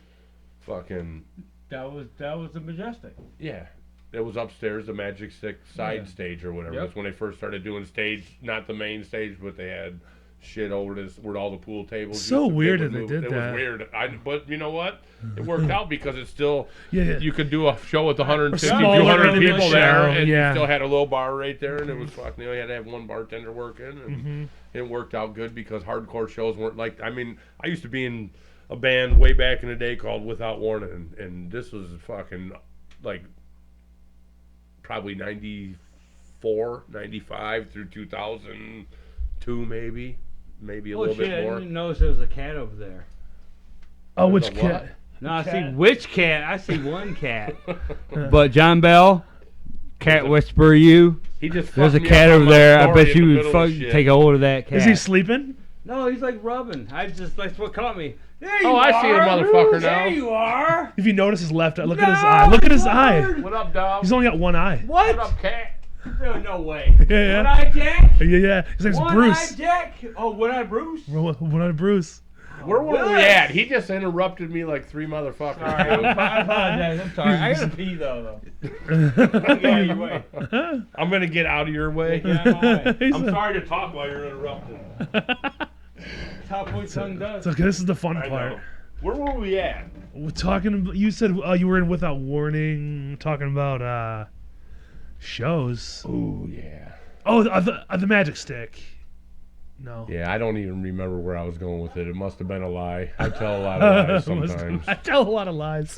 Fucking that was the Majestic. yeah. It was upstairs, the Magic Stick side Yeah. stage or whatever. Yep. That's when they first started doing stage, not the main stage, but they had shit over this where all the pool tables. So used to- weird would that they move. did it that. was weird. But you know what? It worked out because it's still Yeah. you could do a show with 150, smaller 200 intimate people show, there, and yeah. you still had a little bar right there, and it was fucking. You only had to have one bartender working, and Mm-hmm. it worked out good because hardcore shows weren't like. I mean, I used to be in a band way back in the day called Without Warning, and this was fucking like probably 94, 95 through 2002 maybe a Oh little shit! bit I more. didn't notice there was a cat over there. Oh, which There's a what? cat? No, I see Cat? which cat. I see one cat. But John Bell, cat whisperer, you. He just There's a fucked me cat up on over my there. I story bet in the you would middle of shit. take a hold of that cat. Is he sleeping? No, he's like rubbing. That's what caught me. There you Oh, I see a are. motherfucker There now. you are. If you notice his left eye, look at his No, eye. Look at his eye. Lord. What up, dog? He's only got one eye. What? What up, cat? No way. Yeah. One-eyed Jack? Yeah. His name's Bruce. One-eyed Jack? Oh, one-eyed Bruce? One-eyed Bruce. Where were we Willis. at? He just interrupted me like 3 motherfuckers. Sorry, I apologize. I'm sorry. I gotta pee though. Get out of your way. I'm gonna get out of your way. Get out of my way. He's I'm a- sorry to talk while you're interrupting. Top what tongue does. So, okay, this is the fun I part. know. Where were we at? We're talking. You said you were in Without Warning, talking about shows. Oh yeah. Oh, the Magic Stick. No. Yeah, I don't even remember where I was going with it. It must have been a lie. I tell a lot of lies sometimes. I tell a lot of lies.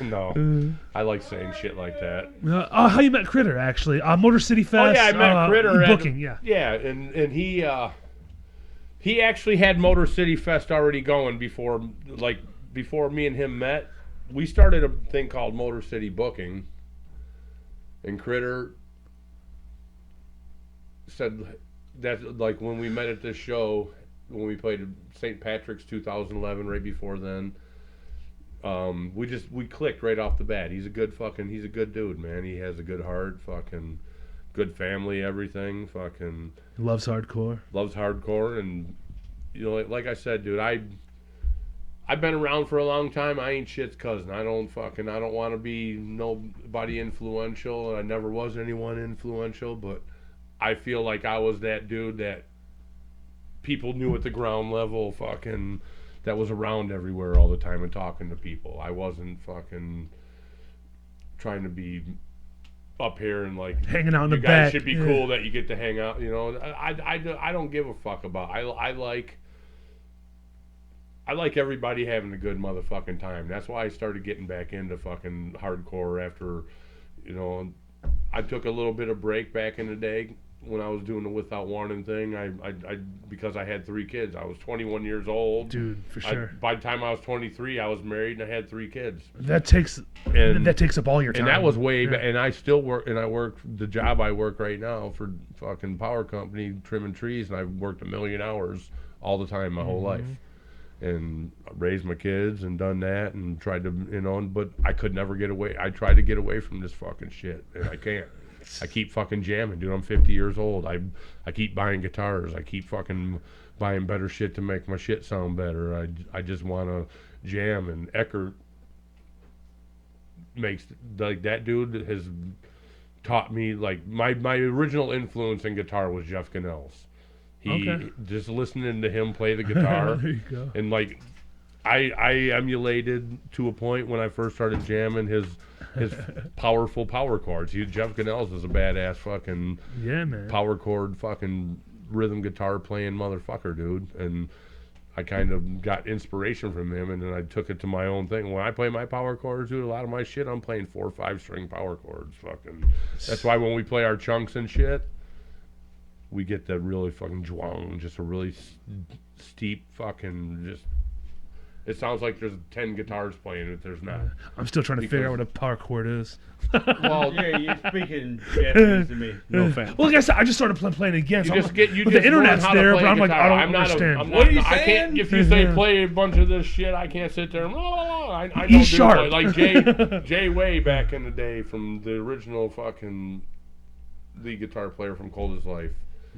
No, I like saying shit like that. How you met Critter actually? Motor City Fest. Oh yeah, I met Critter at booking. Yeah. Yeah, and he actually had Motor City Fest already going before me and him met. We started a thing called Motor City Booking, and Critter said that like when we met at this show when we played St. Patrick's 2011 right before then. We clicked right off the bat. He's a good dude, man. He has a good heart, fucking good family, everything, fucking Loves hardcore. loves hardcore, and you know, like I said, dude, I've been around for a long time. I ain't shit's cousin. I don't want to be nobody influential, and I never was anyone influential, but I feel like I was that dude that people knew at the ground level, fucking that was around everywhere all the time and talking to people. I wasn't fucking trying to be up here and like Hanging out in the you guys back. should be Yeah. cool that you get to hang out. You know, I don't give a fuck about. I like everybody having a good motherfucking time. That's why I started getting back into fucking hardcore after, you know, I took a little bit of break back in the day when I was doing the Without Warning thing. I because I had 3 kids. I was 21 years old. Dude, for sure. By the time I was 23, I was married and I had 3 kids. That takes up all your time. And that was way Yeah. back. And I still work, and I work the job I work right now for fucking power company trimming trees, and I've worked 1 million hours all the time my whole life, and raised my kids and done that and tried to, you know, but I could never get away. I tried to get away from this fucking shit, and I can't. I keep fucking jamming, dude. I'm 50 years old. I keep buying guitars. I keep fucking buying better shit to make my shit sound better. I just want to jam, and Eckert makes like that dude has taught me, like, my original influence in guitar was Jeff Gannell's. Just listening to him play the guitar. There you go. And, like, I emulated to a point when I first started jamming his powerful power chords. Jeff Gannell's was a badass fucking power chord fucking rhythm guitar playing motherfucker, dude. And I kind of got inspiration from him, and then I took it to my own thing. When I play my power chords, dude, a lot of my shit, I'm playing 4 or 5 string power chords. Fucking. That's why when we play our chunks and shit, we get that really fucking dwang, just a really steep fucking just. It sounds like there's 10 guitars playing it. There's not. I'm still trying to figure out what a power chord is. Well, yeah, you're speaking Japanese to me. No offense. Well, like I said, I just started playing again. You So just get you but just the internet's learn how there, to play but I'm like, guitar. I don't I'm not understand. I'm What not, are you I can't. saying? If you say play a bunch of this shit, I can't sit there. I know E sharp. Like Jay Way back in the day from the original fucking lead guitar player from Cold as Life.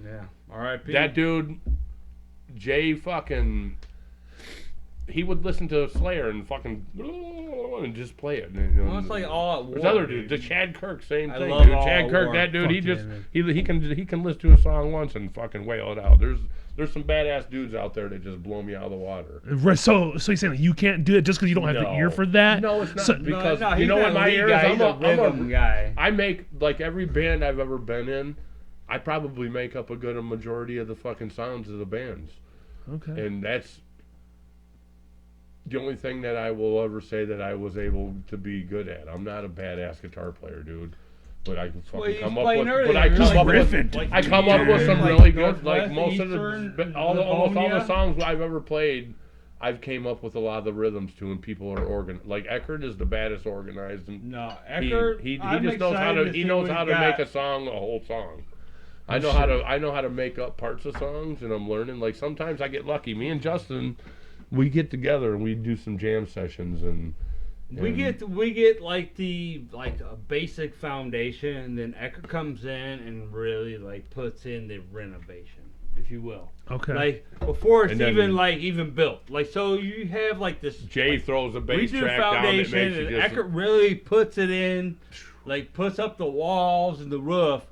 Yeah. R.I.P. That dude, Jay fucking. He would listen to Slayer and fucking and just play it. Well, it's like All Out War. There's other dude, the Chad Kirk, same I thing. love Dude. All Chad Out Kirk, War. that dude, Fuck he can listen to a song once and fucking wail it out. There's some badass dudes out there that just blow me out of the water. Right, so you're saying like, you can't do it just because you don't have the ear for that? No, it's not So, because no, you know what my ear is. He's a rhythm guy. I make like every band I've ever been in. I probably make up a good majority of the fucking sounds of the bands. okay. And that's the only thing that I will ever say that I was able to be good at. I'm not a badass guitar player, dude. But I can fucking come up with. But I come up with. I come up with some really good. Like most of the almost all the songs I've ever played, I've came up with a lot of the rhythms to, and people are like Eckert is the baddest organized. And No, Eckert. he just knows how to. He knows how to make a song a whole song. I know how to make up parts of songs, and I'm learning. Like sometimes I get lucky. Me and Justin, we get together and we do some jam sessions, and we get like a basic foundation, and then Eckert comes in and really like puts in the renovation, if you will. Okay. Like before it's And then- even built. Like so you have like this. Jay like, throws a we bass do track down that foundation, makes you and just. Eckert really puts it in, like puts up the walls and the roof.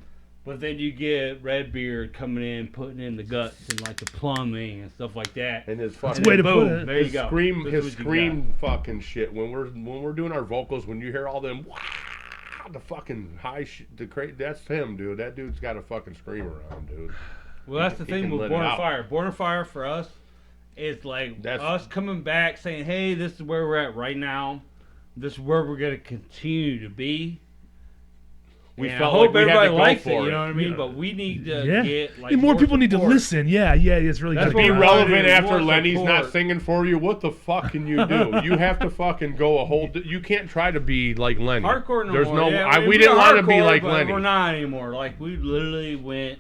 But then you get Redbeard coming in, putting in the guts and like the plumbing and stuff like that. And his fucking That's the way to boom, put it. there you go. his scream fucking shit. When we're doing our vocals, when you hear all them, wow, the fucking high shit, that's him, dude. That dude's got a fucking scream around, dude. Well, that's the He thing can with let it Born on out. Fire. Born on Fire for us is like That's- us coming back saying, hey, this is where we're at right now. This is where we're going to continue to be. We And felt I hope like we had everybody to go likes for it, it. you know what I mean? Yeah. But we need to Yeah. get like And more people need to support. listen. Yeah, it's really That's good. To be what relevant do, after more Lenny's not support. singing for you, what the fuck can you do? You have to fucking go a whole. You can't try to be like Lenny. Hardcore no There's more. no. Yeah, we didn't want to be hardcore, like but Lenny. We're not anymore. Like we literally went.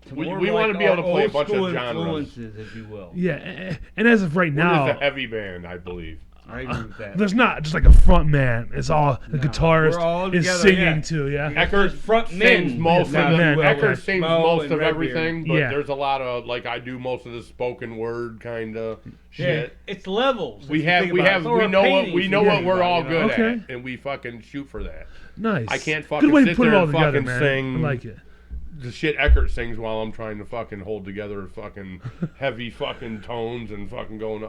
To We- more we of, wanna like, be able to our play a old bunch of school genres. influences, if you will. Yeah, and as of right We're now, just a heavy band, I believe. I agree with that. there's not just like a front man. It's all the guitarist we're all is together, singing yeah. too. Yeah. Eckert front sings men. most Yeah, of the. men, okay. Eckert sings Mo most and of Redbeard. everything, but Yeah. there's a lot of like I do most of the spoken word kind of Yeah, shit. it's levels. We if you have think we about it. have So we are know what paintings, we know if you what think we're about it, all you know? good Okay. at, and we fucking shoot for that. Nice. I can't fucking Good way to sit put it there all and together, fucking man. sing. I like it. The shit Eckert sings while I'm trying to fucking hold together fucking heavy fucking tones and fucking going.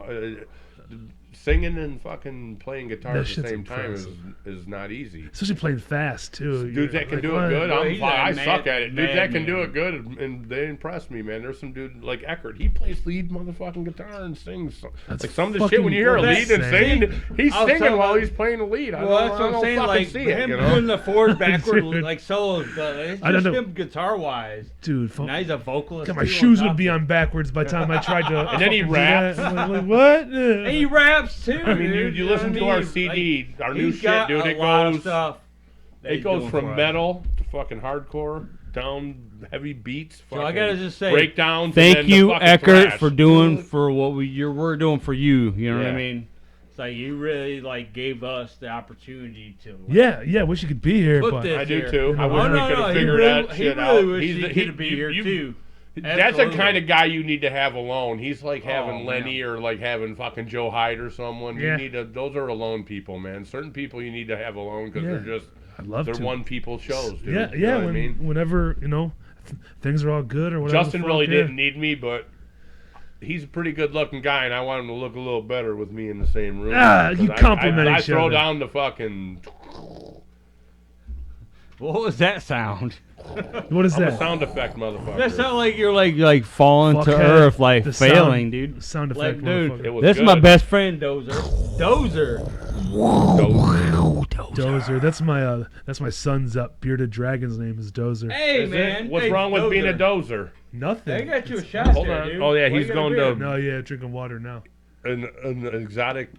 Singing and fucking playing guitar That at the shit's same time impressive. is not easy. Especially playing fast too. Dudes that can do it good, Well, he's a I mad- suck at it. Dudes that can do madman. it good, and they impress me, man. There's some dude like Eckert. He plays lead motherfucking guitar and sings. That's Like some of the fucking shit when you hear a lead and insane. singing, he's I'll singing tell while you- he's playing the lead. Well, that's what I'm saying. Like see it, him you know? doing the forward, backward, Dude. like solos, but it's I don't just know. him guitar wise. Dude, Now he's a vocalist. God, my too, shoes on would top be of on backwards by the time I tried to. And then he fucking do that. raps. I'm like, what? it. And he raps too. I mean, you dude, know listen what to I our mean? CD, our Like, new he's shit, got dude. a It lot of goes, stuff that it he's goes doing from for us. metal to fucking hardcore, down heavy beats. So I gotta just say, breakdowns. thank and then you, the fucking Eckert, thrash. for doing for what we're doing for you. You know what I Yeah. mean? It's like you really like gave us the opportunity to. Yeah, wish you could be here, Put but this I do here. too. I Oh, wish no, we no, could no, have he figured really- that he shit really out. wished He's he the- could be here too. That's the Absolutely. kind of guy you need to have alone. He's like having Oh, Lenny man. or like having fucking Joe Hyde or someone. Yeah. You need to. Those are alone people, man. Certain people you need to have alone because Yeah. they're just I'd love They're to. one people shows, dude. Yeah, You know what I mean? whenever things are all good or whatever. Justin really didn't need me, but he's a pretty good looking guy, and I want him to look a little better with me in the same room. You compliment I each throw other. down the fucking. What was that sound? What is I'm that? a sound effect, motherfucker. That sound like you're like falling to Fuckhead. earth, like The failing, sound, dude. Sound Like, effect, dude, motherfucker. It was this is my good. best friend, Dozer. Dozer. That's my son's bearded dragon's name is Dozer. Hey, Is it? man. What's hey, wrong with being a Dozer? dozer? Nothing. They got you a It's- shot Hold there, on. dude. Oh, yeah, Why he's you got a going beard? to- No, yeah, drinking water now. An exotic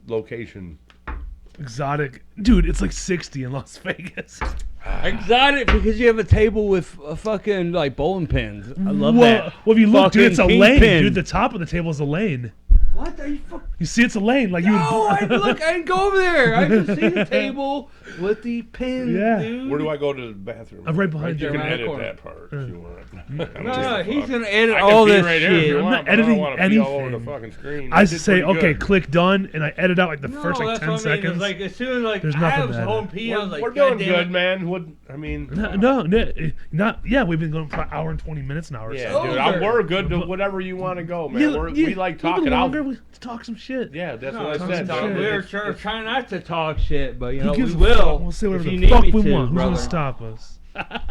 location. Exotic, dude. It's like 60 in Las Vegas. Exotic because you have a table with fucking like bowling pins. I love that. Well, if you look, dude, it's a Fucking lane, kingpin. dude. The top of the table is a lane. What are you fucking? You see, it's a lane. Like you. No, I didn't go over there. I just see the table with the pins, Yeah. dude. Where do I go to the bathroom? I'm right behind You you. can Around the edit corner. that part if you want. No, he's gonna edit I all can this be right here if shit. you I'm want, not but I don't editing want to be all over the anything. fucking screen. I That just did say, pretty okay, good. click done, and I edit out like the No, first like that's 10 what I mean. seconds. It's like as soon as like There's I nothing was to home edit. pee, I was like, We're God doing damn good, it. man. What I mean, not. Yeah, we've been going for an hour and 20 minutes now or yeah, so. dude, we're good to whatever you want to go, man. We like a little talking out. longer. We talk some shit. Yeah, that's No, what I talk said. some dude. shit. We're trying not to talk shit, but you know Who gives we a fuck? will. We'll say if whatever you the need fuck me we to, want. Who's brother. gonna stop us?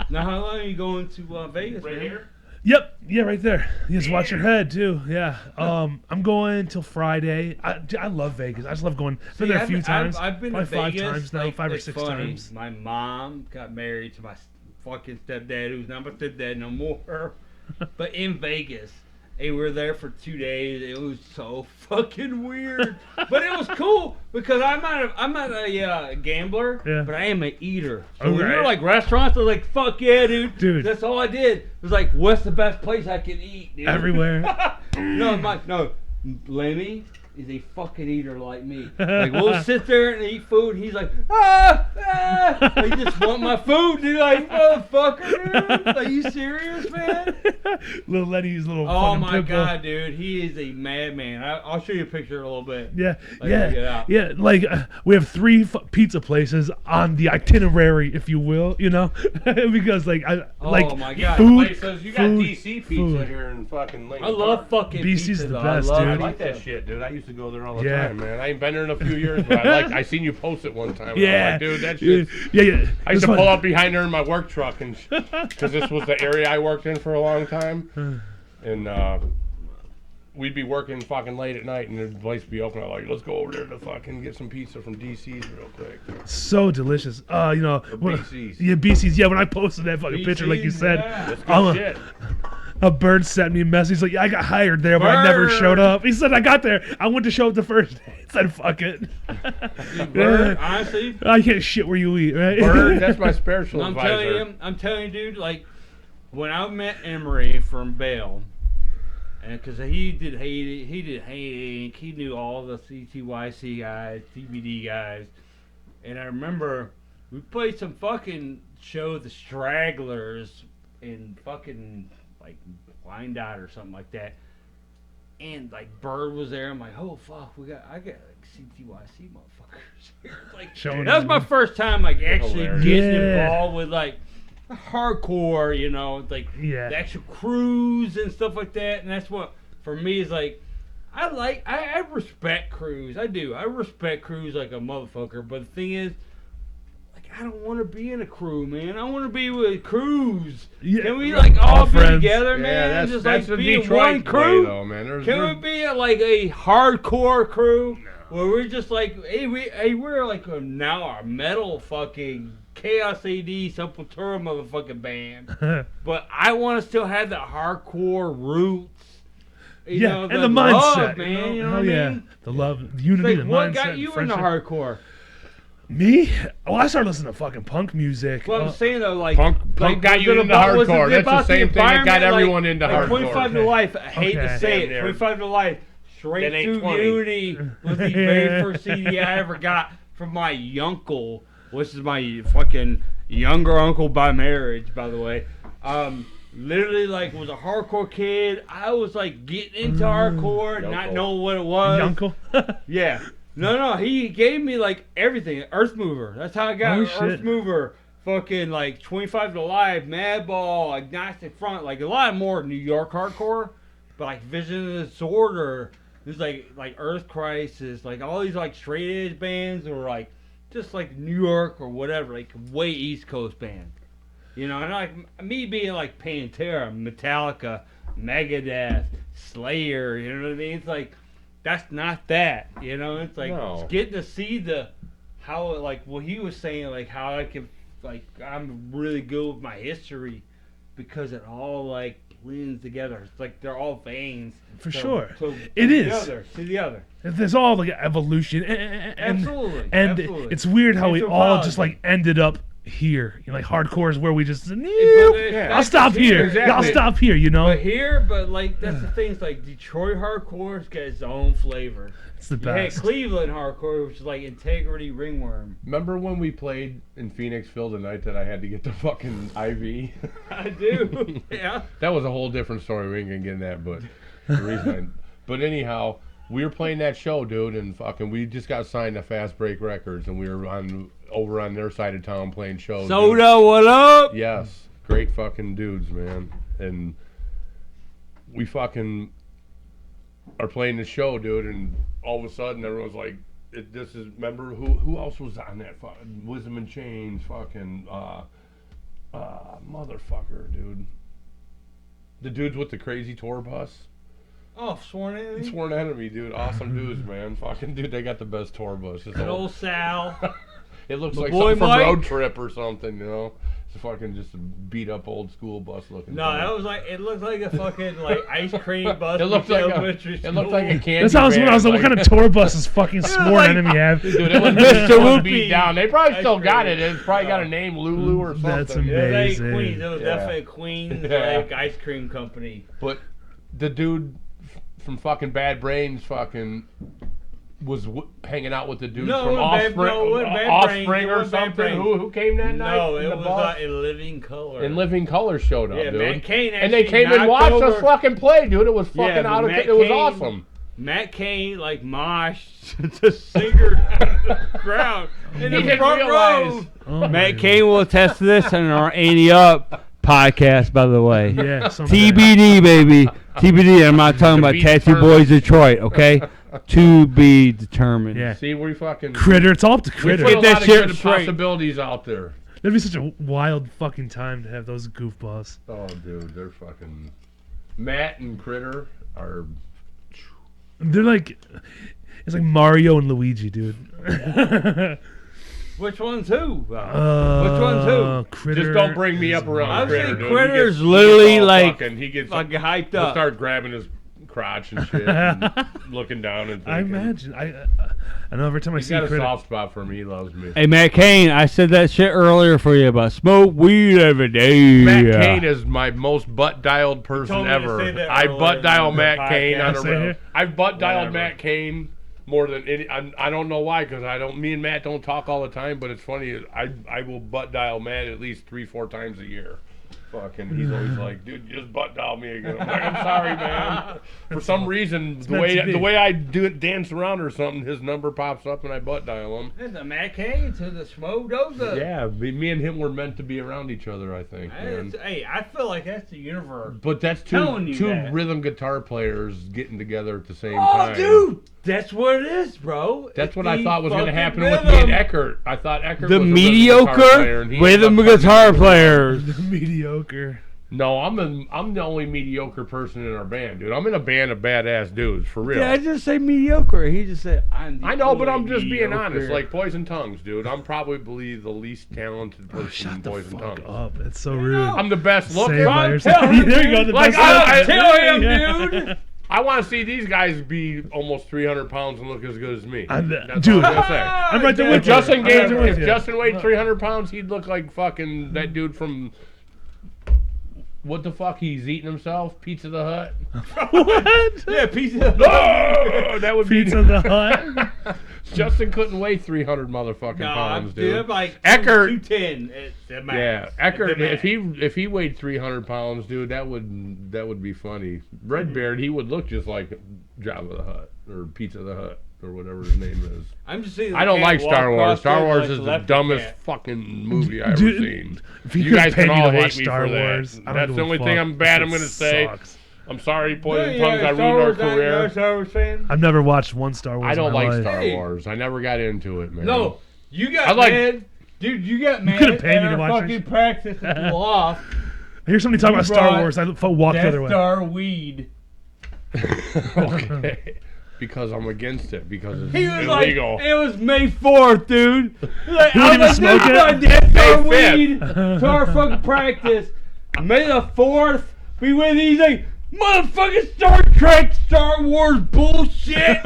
Now, how long are you going to Vegas, Right man? here. Yep. Yeah, right there. You just watch your head too. Yeah. I'm going till Friday. I love Vegas. I just love going. Been there a few times. I've been to Probably Vegas 5 times now. like, 5 or it's 6 funny. times. My mom got married to my fucking stepdad, who's not my stepdad no more. But in Vegas, and we were there for 2 days. It was so fucking weird, but it was cool because I'm not a gambler, Yeah. but I am an eater. So when Okay. you're like restaurants, I was like, fuck yeah, dude. Dude. That's all I did. It was like, what's the best place I can eat, dude? Everywhere. No, Lenny is a fucking eater like me. Like we'll sit there and eat food, and he's like, I just want my food, dude. Like motherfucker, dude. Are you serious, man? Little Lenny's little. Oh fucking my pit bull. god, dude, he is a madman. I'll show you a picture in a little bit. Yeah, Like, check it yeah, out. yeah. Like we have 3 pizza places on the itinerary, if you will. You know, because like Oh like my God. food. Places, you got food, DC pizza food. here in fucking Lincoln I love Park. fucking BC's pizza, the though. best, I love dude. I pizza. like that shit, dude. I used to go there all the Yeah. time, man. I ain't been there in a few years, but I seen you post it one time. and Yeah, I'm like, dude, that shit. Yeah. I used It's to pull fun. up behind her in my work truck, and because this was the area I worked in for a long time, and we'd be working fucking late at night, and the place would be open. I'm like, let's go over there to fucking get some pizza from DC's real quick. So delicious. You know, BC's. Yeah, BC's. Yeah, when I posted that fucking picture, like you BC's, said, yeah. That's good I'm a- shit. a bird sent me a message. He's like, yeah, I got hired there, but I never Bird. showed up. He said, I got there. I went to show up the first day. He said, fuck it. Bird, honestly, I can't shit where you eat, right? Bird, that's my spiritual I'm advisor. telling you, dude, like when I met Emery from Bale, and because he did Hey Inc., he knew all the CTYC guys, TBD guys, and I remember we played some fucking show, The Stragglers, in fucking like Wyandotte or something like that, and like Bird was there. I'm like, oh fuck, I got like CTYC motherfuckers here. Like Showing that was them. my first time like actually Hilarious. getting Yeah. involved with like hardcore, you know, like Yeah. the actual crews and stuff like that. And that's what for me is like I respect crews. I do. I respect crews like a motherfucker. But the thing is, like, I don't want to be in a crew, man. I want to be with crews. Yeah, Can we like all be friends. together, Yeah, man? that's Just that's like the be in Detroit one crew. way, though, man. Can we be like a hardcore crew where we're just like, hey, we're like now our metal fucking Chaos AD Sepultura motherfucking band, but I want to still have the hardcore roots. You Yeah, know, and the mindset, love, man. You know Hell what I yeah. mean? The love, the unity, Like, the what mindset, got you into friendship. hardcore? Me? Oh, I started listening to fucking punk music. Well, I'm saying though, like Punk like, got was you it into about- was it hardcore. That's the about same thing that got environment? everyone like, into like hardcore. 25 to Okay. life. I hate Okay. to say Damn it. near. 25 to life. Straight That ain't to 20. Unity was the very first CD I ever got from my uncle, which is my fucking younger uncle by marriage, by the way. Literally, like, was a hardcore kid. I was like getting into hardcore, not Uncle. knowing what it was. Uncle? Yeah. No, he gave me like everything. Earth Mover. That's how I got Oh, shit. Earth Mover. Fucking like 25 to Life, Madball, Agnostic Front, like a lot more New York hardcore, but like Vision of the Disorder. There's like Earth Crisis, like all these like straight edge bands or like just like New York or whatever, like way East Coast band. You know, and like me being like Pantera, Metallica, Megadeth, Slayer, you know what I mean? It's like that's not that, you know. It's like No. it's getting to see how like what he was saying, like how I can like I'm really good with my history because it all like blends together. It's like they're all veins. For sure. It is. To the other. There's all like evolution, and Absolutely. and absolutely. it's weird how we all just Anthropology. like ended up here. You know, like hardcore is where we just Yeah. I'll stop here. Exactly. I'll stop here. You know, But like that's the thing. It's like Detroit hardcore's got its own flavor. it's the You had best. Cleveland hardcore, which is like Integrity, Ringworm. Remember when we played in Phoenixville the night that I had to get the fucking IV? I do. Yeah. That was a whole different story. We ain't gonna get in that, but the reason but anyhow, we were playing that show, dude, and fucking we just got signed to Fast Break Records, and we were over on their side of town playing shows. dude. Soda, what up? Yes, great fucking dudes, man. And we fucking are playing the show, dude, and all of a sudden everyone's like, "This is." Remember who else was on that? Wisdom and Chains, fucking motherfucker, dude. The dudes with the crazy tour bus. Oh, Sworn Enemy. Sworn Enemy, dude. Awesome dudes, man. Fucking dude, they got the best tour bus. It's Good all- old Sal. It looks My like boy something from Mike. Road Trip or something, you know. It's fucking just a beat up old school bus looking. No, thing. that was like it looked like a fucking like ice cream bus. It looked like elementary it looked like a school. candy. That's how I was when I was like, van, what kind of tour bus is fucking Sworn like- Enemy have? Dude, it was Mr. Mr. Whoopi. beat down. They probably Ice still got cream. it. It's probably got a name, Lulu or something. That's It was like Amazing. Queens. It was Yeah. definitely a Queens Yeah. like ice cream company. But the dude from fucking Bad Brains fucking was hanging out with the dude No, from it wasn't Offspring, Bad- no, it wasn't Bad Offspring Brains. It or wasn't Bad something. Brains. Who came that night? No, in it the was bus? in Living Color. And Living Color showed up, Yeah, dude. Matt Cain And they actually came and knocked watched us over- fucking play, dude. It was fucking Yeah, but out of Matt it. It was Cain- awesome. Matt Cain like moshed the singer down to the ground in He the didn't front realize. row. Oh my Matt God. Cain will attest to this on our Annie Up podcast, by the way. Yeah, someday. TBD, baby. TBD. I'm not talking To about be Tattoo determined. Boys Detroit, okay? To be determined. Yeah. See, we fucking Critter. It's all up to We Critter. put a Get that lot of shit good straight. possibilities out there. That'd be such a wild fucking time to have those goofballs. Oh, dude, they're fucking. Matt and Critter are. They're like, it's like Mario and Luigi, dude. Which one's who? Which one's who? Critter. Just don't bring me up around I would Critter, say dude. He Critter's gets literally all like fucking, he gets fucking hyped he'll up. start grabbing his crotch and shit, and looking down and thinking. I imagine. I know every time I He's see got a Critter. soft spot for me. He loves me. Hey, Matt Cain, I said that shit earlier for you about smoke weed every day. Matt Cain is my most butt dialed person told me to ever. say that I earlier butt dial in the Matt Cain on podcast. a Say real. it. I've butt dialed Whatever. Matt Cain more than any. I don't know why, because I don't. Me and Matt don't talk all the time, but it's funny. I will butt dial Matt at least 3-4 times a year. Fucking, he's always like, dude, just butt dial me again. I'm like, I'm sorry, man. For some reason, meant to be. the way I do it, dance around or something, his number pops up and I butt dial him. And the Matt Cain to the smoke dozer. Yeah, me and him were meant to be around each other, I think, man. Hey, I feel like that's the universe. But that's telling you two that. rhythm guitar players geting together at the same Oh, time. dude, that's what it is, bro. That's It's what I the thought was going to fucking happen with me rhythm. and Eckert. I thought Eckert The was a rhythm guitar player, and mediocre he rhythm ended up guitar fucking- players. Mediocre. No, I'm the only mediocre person in our band, dude. I'm in a band of badass dudes, for real. Yeah, I just say mediocre. He just said, I'm the I know, but only I'm just being mediocre. honest. Like Poison Tongues, dude. I'm probably the least talented person in Shut the Poison fuck Tongues. up. That's so rude. I'm the best Say looking. it by I'm yourself. telling you, There you go. The Like, best I looking. tell him, Yeah. dude. I want to see these guys be almost 300 pounds and look as good as me. I'm That's dude, all I'm gonna say. I'm right there If with If you. Justin I'm right there gave, with if you. Justin weighed 300 pounds, he'd look like fucking that dude from what the fuck? He's eating himself. Pizza the Hut. What? Yeah, pizza. Oh, that would be. Pizza the Hut. Justin couldn't weigh 300 motherfucking No, pounds, dude. dude. I'm like Eckert. 210 at the max. Yeah, At the Eckert. max. If he weighed 300 pounds, dude, that would be funny. Redbeard, he would look just like Jabba the Hutt or Pizza the Hut. or whatever his name is. I'm just saying. I don't like Star Wars. Star Wars is the dumbest fucking movie I've ever seen. If You guys can all hate me Star for Wars, that. That's the only thing I'm bad I'm going to say. Sucks. I'm sorry, Poison Tongues, I ruined our career. Star Wars fan. I've never watched one Star Wars. I don't in my like life. Star Wars. I never got into it, man. No, you got I like- mad. Dude, you got mad could've paid me at to our watch fucking this. practice at the loft. I hear somebody talking You about Star brought Wars. I walk the other Death way. Star weed. Okay. Because I'm against it. Because it's He was illegal. like, it was May 4th, dude. Like, You I didn't was even like, smoke this is it? my Death Star May 5th. weed to our fucking practice. May the 4th be with you. He's like, motherfucking Star Trek, Star Wars bullshit.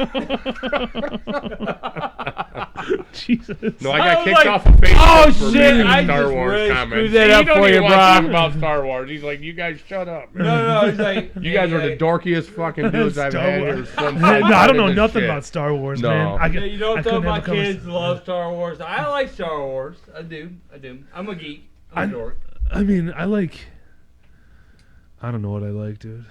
Jesus. No, I I got was kicked like, off of Facebook oh, for shit, making I Star just Wars really comments. screwed that See, up you don't for even you, want to bro. talk about Star Wars. He's like, you guys shut up, man. No, he's like, You guys are the dorkiest fucking dudes I've Star had Wars. here since No, I don't know this nothing shit. about Star Wars, No. man. Yeah, you know I what, couldn't though? My have a conversation. kids love Star Wars. I like Star Wars. I do. I'm a geek. I'm a dork. I mean, I don't know what I like, dude.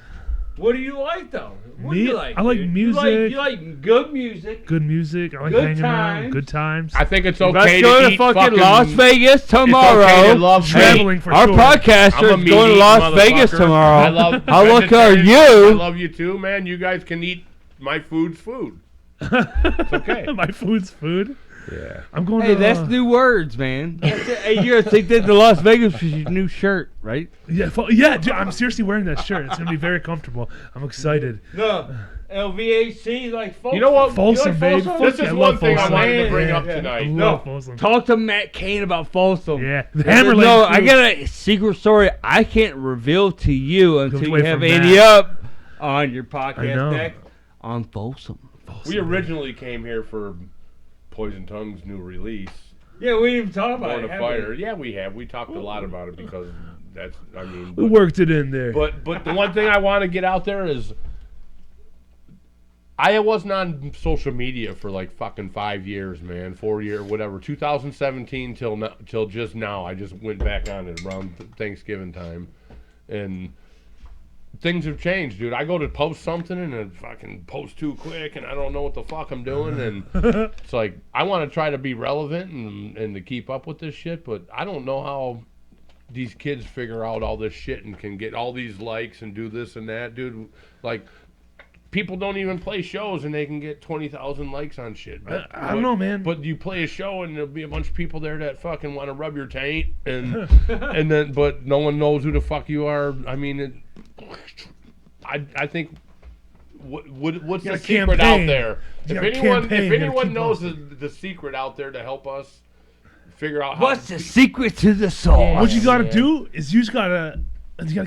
What do you like, though? What do Me? you like? I like dude? music. You like good music. Good music. I like Good hanging around. times. Good times. I think it's Let's okay go to to eat fucking Las Vegas tomorrow. It's okay to love Traveling meat. for Our sure. I'm a podcaster is meat going to eating Las Vegas motherfucker. tomorrow. I love How lucky are vegetarians. you? I love you too, man. You guys can eat my food's food. It's okay. My food's food. Yeah. I'm going Hey, to. that's new words, man. That's it. Hey, you're gonna take that to Las Vegas for your new shirt, right? Yeah, dude, I'm seriously wearing that shirt. It's gonna be very comfortable. I'm excited. No, LVAC like folks. You know what? Folsom, you like babe. This I is love one thing I Folsom. wanted to bring Yeah, up yeah. I tonight. love Folsom. Talk to Matt Kane about Folsom. Yeah, the I said, Hammerland. no, I crew. got a secret story I can't reveal to you until you away have from Andy Matt. up on your I podcast know. deck on Folsom. We originally came here for Poison Tongue's new release, Yeah, we didn't even talk about Born it. of have Fire. we? Yeah, we have. We talked a lot about it because that's. I mean, We worked it in there. But the one thing I want to get out there is I wasn't on social media for like fucking 5 years, man. 4 years, whatever. 2017 till just now. I just went back on it around Thanksgiving time, and things have changed, dude. I go to post something and it fucking post too quick, and I don't know what the fuck I'm doing. And it's like I want to try to be relevant and to keep up with this shit, but I don't know how these kids figure out all this shit and can get all these likes and do this and that, dude. Like, people don't even play shows and they can get 20,000 likes on shit. I don't know, man. But you play a show and there'll be a bunch of people there that fucking want to rub your taint and but no one knows who the fuck you are. I mean, I think what's You the gotta secret campaign. out there? You If gotta anyone campaign, if you gotta anyone keep knows posting. the secret out there to help us figure out how What's the secret to the soul? What you gotta man. do is you gotta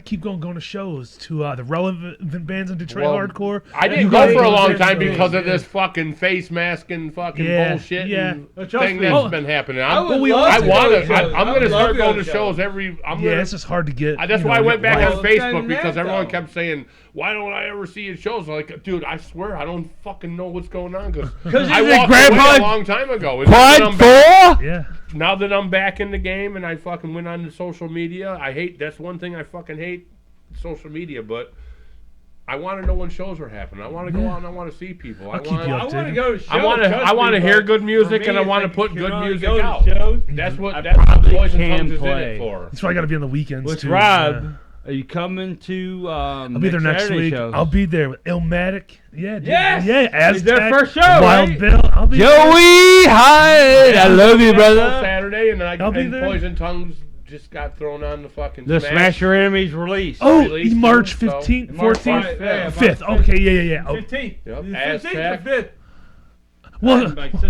keep going to shows to the relevant bands in Detroit Well, hardcore. I You didn't gotta go for a to long their time shows. because of this fucking face mask and fucking Yeah, bullshit yeah. and But trust thing me, that's been happening. I would we love all- I to want go to. to shows. I'm I going to would love start going go to shows every. Yeah, Gonna, it's just hard to get. that's you why I know, went back get on Well, likes. it's Facebook kinda because mad, everyone though. kept saying, "Why don't I ever see your shows?" Like, dude, I swear I don't fucking know what's going on because 'Cause I he's a walked grandpa- away a long time ago. And now that I'm Quad back- 4? Yeah. Now that I'm back in the game and I fucking went on to social media, I hate. That's one thing I fucking hate, social media. But I want to know when shows are happening. I want to go out and I want to see people. I'll keep you I up. want to go to shows. I want to hear good music and I want to put good music out. That's what I that's what probably Poison can Tongues is in play. it for. That's why I gotta be on the weekends With too. Rob, yeah. are you coming to I'll be there next Saturday week. shows? I'll be there with Illmatic. Yeah, dude. Yes! Yeah, Aztec. It's their first show, Wild right? Bill. I'll be there. Joey Hyde, I love you, Until brother. Saturday and I'll be there. Poison Tongues just got thrown on the fucking The Smash Your Enemies release. Oh, release March too, so- 15th, March 14th, 5th, yeah, 5th. March Okay, yeah. Oh, 15th. Yep. The Aztec. 15th or 5th. well,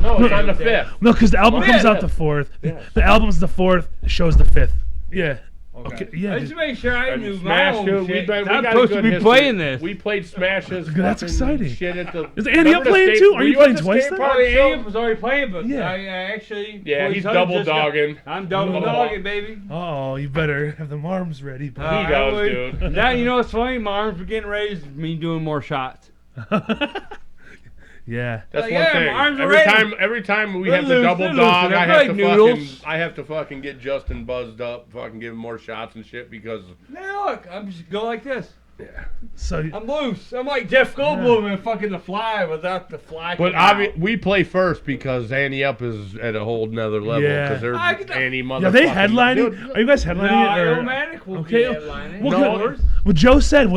No, it's on the 5th. no, because the album Yeah, comes out yeah. the 4th. Yeah. The album's the 4th. The show's the 5th. Yeah. Okay. Yeah. I just make sure I And knew my Smash own too. shit. We I'm got a supposed to good be history. playing this. We played Smashes. That's fucking exciting. Shit at the. Is Andy up remember the playing skate- too? Are were you at playing the twice skate then? park Oh, show? Ian was already playing, but Yeah. I actually. Yeah, Boy, he's Son double just got- dogging. I'm double Oh. dogging, baby. Oh, you better have them arms ready. Bro. He I does, would- dude. Now you know what's funny. My arms were getting raised. Me doing more shots. Yeah. That's Like, one yeah, thing. my arms are ready. Every time we They're have the loose, double they're dog, loose, I they're have like to noodles. fucking get Justin buzzed up, fucking give him more shots and shit because Now look, I'm just go like this. So I'm loose. I'm like Jeff Goldblum in fucking The Fly without the fly. But we play first because Annie Up is at a whole nother level. Yeah. Because they're Annie motherfucking. are they headlining? Are you guys headlining it? Or? Illmatic will Okay. be headlining. Well, well, Joe said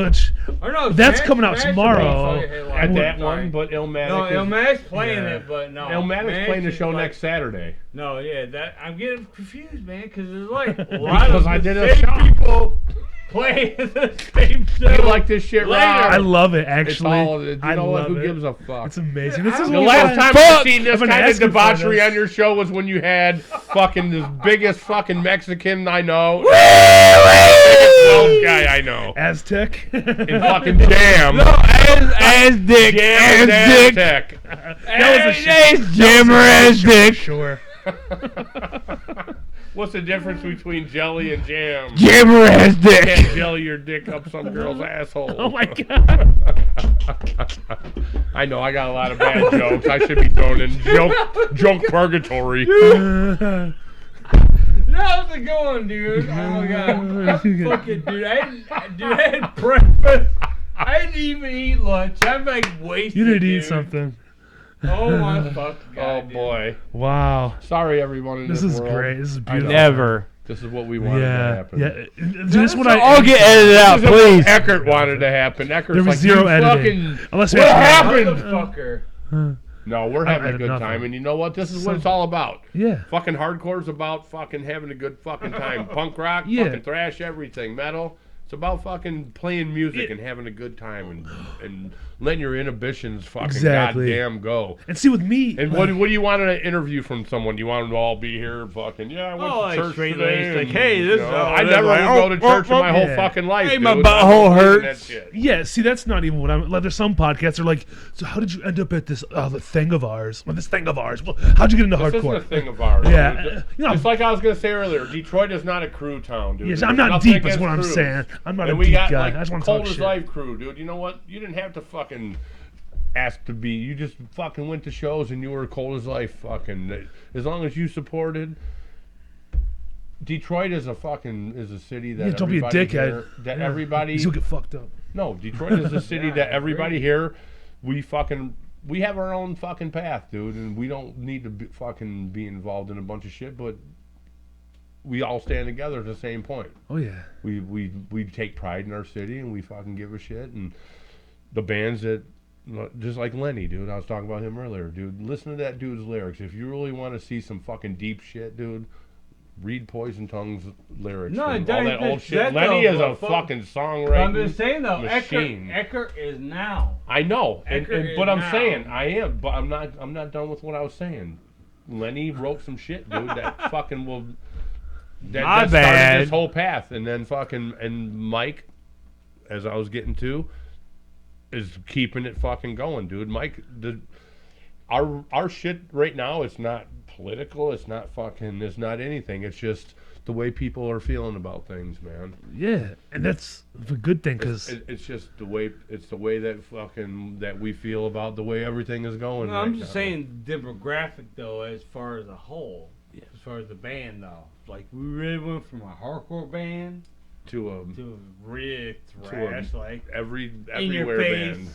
that's coming out tomorrow. At that one, but Illmatic. No, is, Illmatic's playing it, but no. Illmatic's playing the show like, next Saturday. No, that I'm getting confused, man, because there's like a lot of I the did a same show. people playing the same show. You like this shit, later. Rob? I love it, actually. It's all, you I know what? love Who it. gives a fuck? It's amazing. This is The what last time I've seen this I've been kind of asking for debauchery this. on your show was when you had fucking the biggest fucking Mexican I know. Biggest guy I know. Aztec. In fucking Jam. as Dick. Jam As Dick. Tech. That was a shit. Jammer as Dick. Sure. What's the difference between jelly and jam? Jammer as You Dick. can't jelly your dick up some girl's asshole. Oh my god. I know, I got a lot of bad jokes. I should be thrown in joke purgatory. That was a good one, dude. Oh my god. Fucking dude. I had breakfast. I didn't even eat lunch. I'm like wasted. You did dude. eat something. Oh my fucking god. Oh dude. boy. Wow. Sorry, everyone in This this is world. great. This is I know. beautiful. Never. This is what we wanted to Yeah. happen. Yeah. Just what I'll get edited out, This is what please. Eckert wanted to happen. Eckert's There was like, zero you editing. fucking, Unless we what actually- happened? Motherfucker. No, we're I having a edited good nothing. time, and you know what? This is what it's all about. Yeah. Fucking hardcore's about fucking having a good fucking time. Punk rock, Yeah. fucking thrash, everything. Metal. It's about fucking playing music and having a good time and letting your inhibitions fucking Exactly. goddamn go. And see with me. And what do you want to interview from someone? Do you want them to all be here fucking, I went Oh, to like church straight today. laced, like, and, hey, this you is know, how I it is, never like, go to church in my whole yeah. fucking life, Hey, dude. my I butthole don't believe in hurts. that shit. Yeah, see, that's not even what I'm. Like, there's some podcasts that are like, so how did you end up at this the thing of ours? Well, this thing of ours. Well, how'd you get into This isn't hardcore? a thing of ours. Yeah, dude. you know- It's like I was going to say earlier, Detroit is not a crew town, dude. Yes, There's I'm not nothing deep, is against what I'm crews. saying. I'm not And a we deep got, guy. like, I just want to Cold talk as shit. Life crew, dude. You know what? You didn't have to fucking ask to be. You just fucking went to shows and you were Cold as Life fucking. As long as you supported. Detroit is a city that Yeah, don't be a everybody dickhead. here- that Yeah. everybody. You'll get fucked up. No, Detroit is a city that everybody here, we have our own fucking path, dude, and we don't need to fucking be involved in a bunch of shit, but we all stand together at the same point. Oh yeah. We take pride in our city, and we fucking give a shit, and the bands that, just like Lenny, dude, I was talking about him earlier, dude, listen to that dude's lyrics. If you really want to see some fucking deep shit, dude, read Poison Tongue's lyrics. No, and it all doesn't that old just shit. that Lenny though, is a but fucking I'm songwriting just saying though, machine. Eckert is now. I know, Eckert but is I'm now. saying I am, but I'm not done with what I was saying. Lenny wrote some shit, dude, that fucking will. That started bad. this whole path, and then fucking and Mike, as I was getting to, is keeping it fucking going, dude. Mike, our shit right now, it's not political, it's not anything. It's just the way people are feeling about things, man. Yeah, and that's a good thing because It's just the way that fucking that we feel about the way everything is going. No, right I'm just now. saying demographic though, as far as a whole, as far as the band though. Like we really went from a hardcore band to a real thrash, like in your everywhere face, band,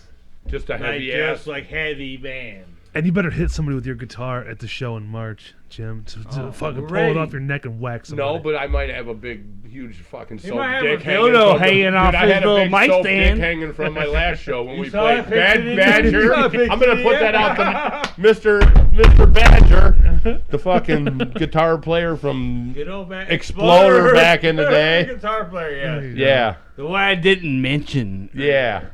just a like heavy ass. just like heavy band. and you better hit somebody with your guitar at the show in March, Jim, to Oh, fucking we're pull it ready. off your neck and whack somebody. No, but I might have a big, huge fucking soap might have dick a hanging dildo from hanging off dude, I his had a little big mic soap stand. dick hanging from my last show when You we saw played that picture, didn't you? Badger. You saw that I'm gonna picture, put that yeah. out to Mr. Badger, the fucking guitar player from Good old back Exploder back in the day. Guitar player, yeah. Yeah. The one I didn't mention. Yeah.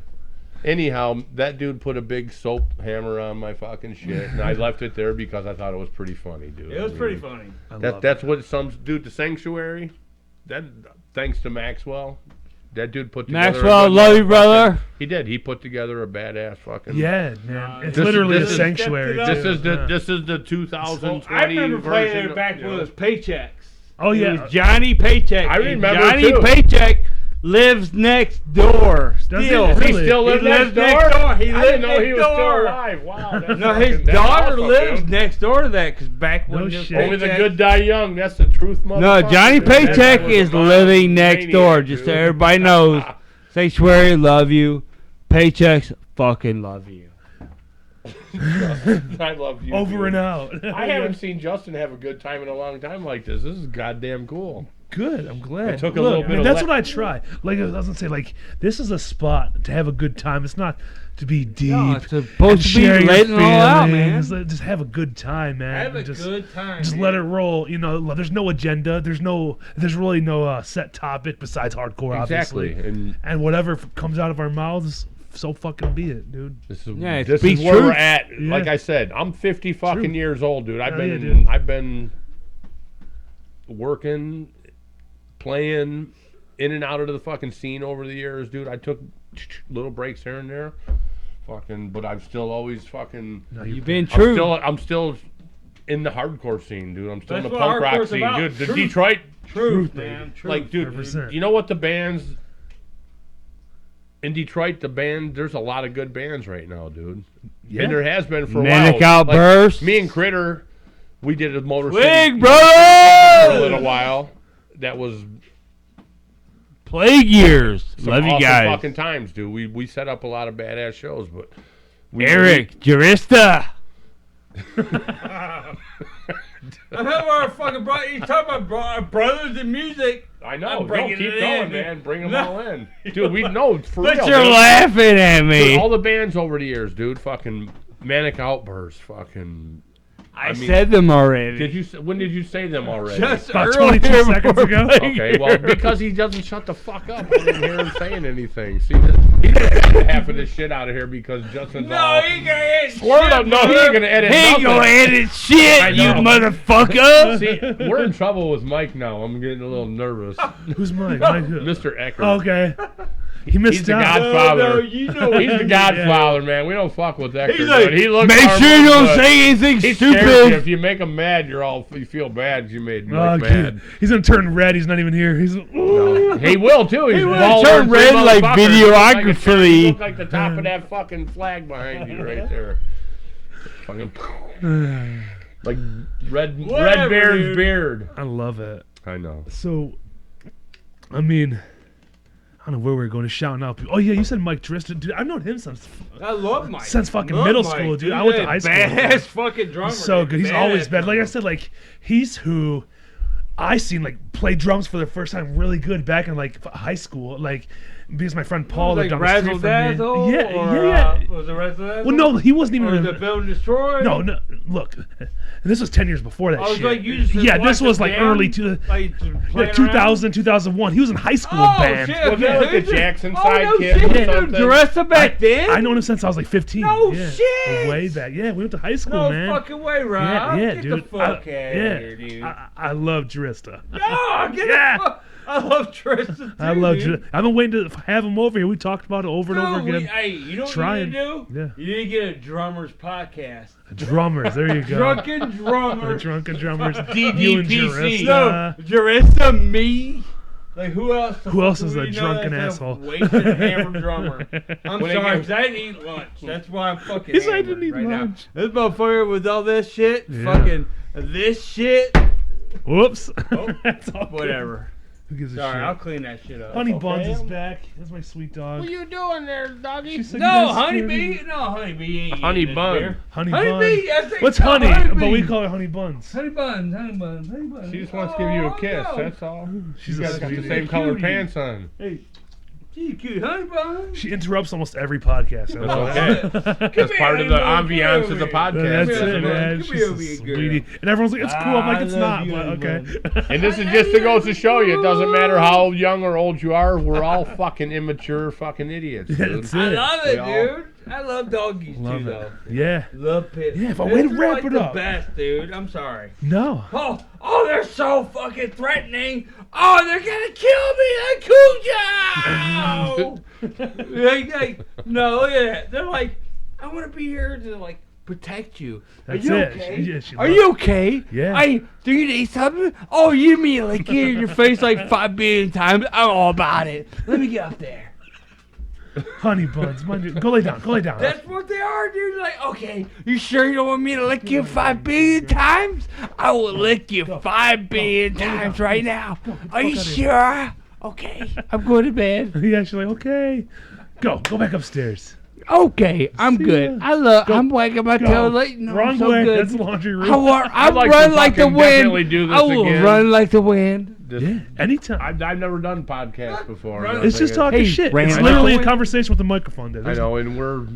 Anyhow, that dude put a big soap hammer on my fucking shit, and I left it there because I thought it was pretty funny, dude. It was pretty funny. I love That's what some dude, the Sanctuary. That thanks to Maxwell. That dude put together. Maxwell, a good love you, motherfucking- brother. He did. He put together a badass fucking. Yeah, man, it's This- literally this a is- sanctuary. This too. This is the 2020 I remember playing version it back of, when it was Paychecks. Oh It yeah, was Johnny Paycheck. I and remember Johnny too. Paycheck lives next door. Does he Still. really? He still lives He next lives door. next door. He I lives didn't know he next was still door. alive. Wow. That's No, his fucking- that's daughter awesome, lives dude. next door to that. Because back when No this shit. Only the Paycheck- good die young. That's the truth, motherfucker. No, Johnny Dude, that Paycheck was a is violent living next maniac, door. Just so dude. everybody knows. So Sanctuary, love you. Paychecks, fucking love you. I love you. Over dude. and out. I haven't seen Justin have a good time in a long time like this. This is goddamn cool. Good. I'm glad. It took a little bit of that's what I try. Like I was gonna say, like this is a spot to have a good time. It's not to be deep. No, it's supposed to be share your letting it all out, man. feelings. Just have a good time, man. Have a just, good time. Just man. let it roll. You know, there's no agenda. There's really no set topic besides hardcore, Exactly. obviously. And whatever comes out of our mouths, so fucking be it, dude. This Yeah, it is speaks where truth. we're at. Yeah. Like I said, I'm 50 fucking True. years old, dude. Hell yeah, dude. I've been working, playing in and out of the fucking scene over the years, dude. I took little breaks here and there. Fucking, but I've still always fucking. No, You've been true. I'm still in the hardcore scene, dude. I'm still That's in the what punk rock hardcore's scene, about. dude. The Truth. Detroit, Truth, baby. man. Truth. like, dude. 100%. You know what the bands in Detroit? There's a lot of good bands right now, dude. Yeah. And there has been for a Manic while. Outburst. Like, me and Critter, we did a Motor Big City for a brother. little while. That was Plague years. some Love you awesome guys. fucking times, dude. We set up a lot of badass shows, but Eric, Jurista. I have our fucking brother. You talking about our brothers in music? I know. I'm No, bringing keep it going, in, man. Bring them No. all in, dude. We know for But real. you're dude. laughing at Dude, me. all the bands over the years, dude. Fucking Manic Outburst. Fucking. I mean, said them already. Did you? When did you say them already? Just About earlier 22 seconds before ago. Plague Okay, well, Years. because he doesn't shut the fuck up. I didn't hear him saying anything. See, he got half of this shit out of here because Justin's No, all. he gonna edit Swear shit, to no, he brother. ain't gonna edit He ain't nothing. gonna edit shit, I you know. motherfucker. See, we're in trouble with Mike now. I'm getting a little nervous. Who's Mike? Mike who? Mr. Eckert. Okay. He missed He's the out. Godfather. No, you know He's the Godfather, man. We don't fuck with Eckert. He's like, dude. He looks make sure you harmless, don't but say anything he scares you. stupid. If you make him mad, you feel bad 'cause you made Mike Oh, mad. he's gonna turn red. He's not even here. He's No. He will too. He's He will baller turn and red like motherfucker. videography. You look like the top of that fucking flag behind you right there. Fucking like red Whatever, bear's dude. beard. I love it. I know. So, I mean, I don't know where we're going to shout out. Oh yeah, you said Mike Driston, dude. I've known him since I love Mike. Since fucking Love middle Mike, school, dude. I went to high school. Badass fucking drummer. so dude. good. He's Badass always been. Like I drummer. said, like he's who I seen like play drums for the first time really good back in like high school. Like because my friend Paul like lived down the street Razzle from me. Dazzle. Yeah, or, yeah. Was it Razzle Dazzle? Well, no, he wasn't Or even. was it Build and Destroy? No, no. Look, this was 10 years before that I was shit. like, you just Yeah, this watched was the like band, early to like, playing like 2000, 2001. He was in high school Oh, band. shit. Was that like the Jackson side no kid shit. or You knew something? Duressa back then? I known him since I was like 15. No yeah. shit. Way back. Yeah, we went to high school, No man. fucking way, Rob. Yeah, Get dude. the fuck out of yeah, here, dude. I love Drista. No, get Yeah. the fuck. I love Tristan too, I love dude. I've been waiting to have him over here. We talked about it over and over Dude, again. hey, you know what Trying. you need to do? Yeah. You need to get a drummers podcast. Drummers, there you go. Drunken The drummers. drunken drummers. DDPC. You and Jarista. No, Jarissa, me. Like who else? Who else is do a we know drunken that's asshole? Wasted hammered drummer. I'm When they sorry, get- 'cause I didn't eat lunch. That's why I'm fucking. He said I hammered didn't eat right lunch. Now. This motherfucker with all this shit, Yeah. fucking this shit. Whoops. Oh, That's all good. Whatever. Who gives a Sorry, I'll shit? clean that shit up. Honey Okay. Buns is back. That's my sweet dog. What you doing there, doggy? She said, No, "You guys honeybee. scared me." No, honeybee ain't. Honey eating this bun. beer. Honey Honeybee. Bun. I think What's so, honey? honeybee. But we call her Honey Buns. Honey buns, honey buns, honey buns. She just wants to give you a kiss. no. That's all. She's You a guys got the sweetie. same color Cutie. pants on. Hey, she's cute, honey buns. She interrupts almost every podcast. I love That's it. okay. That's part of the ambiance of the That's podcast. it, Come man. here, She's a come here, girl. sweetie. And everyone's like, it's cool. I'm like, I it's love not, you, but honey okay. And this is just to go to show you, it doesn't matter how young or old you are, we're all fucking immature fucking idiots, dude. That's I it. love it, We all- dude. I love doggies Love too, it. though. Yeah. Love pits. Yeah, but Pits way to are wrap like it the up. best, dude. I'm sorry. No. Oh, they're so fucking threatening. Oh, they're gonna kill me, like Cujo. No, look at that. They're like, I want to be here to like protect you. That's Are you it. okay? Yeah, she Are loves you okay? Yeah. Do you need something? Oh, you mean like get in your face like 5 billion times? I'm all about it. Let me get up there. Honey Buns. Mind you, go lay down. Go lay down. That's what they are, dude. Like, okay, you sure you don't want me to lick you 5 billion times? I will lick you 5 billion times right now. Are you sure? Okay, I'm going to bed. Yeah, she's like, okay, go back upstairs. Okay, I'm See good. ya. I'm wagging my tail. Like, no, Wrong I'm so way. good. That's the laundry room. I'll like run to like the fucking definitely wind. do this I will again. run like the wind. Yeah, anytime. I've never done podcasts before. It's just talking Hey, shit. Ran It's like literally the a wind. conversation with the microphone. There. I There's- know, and we're,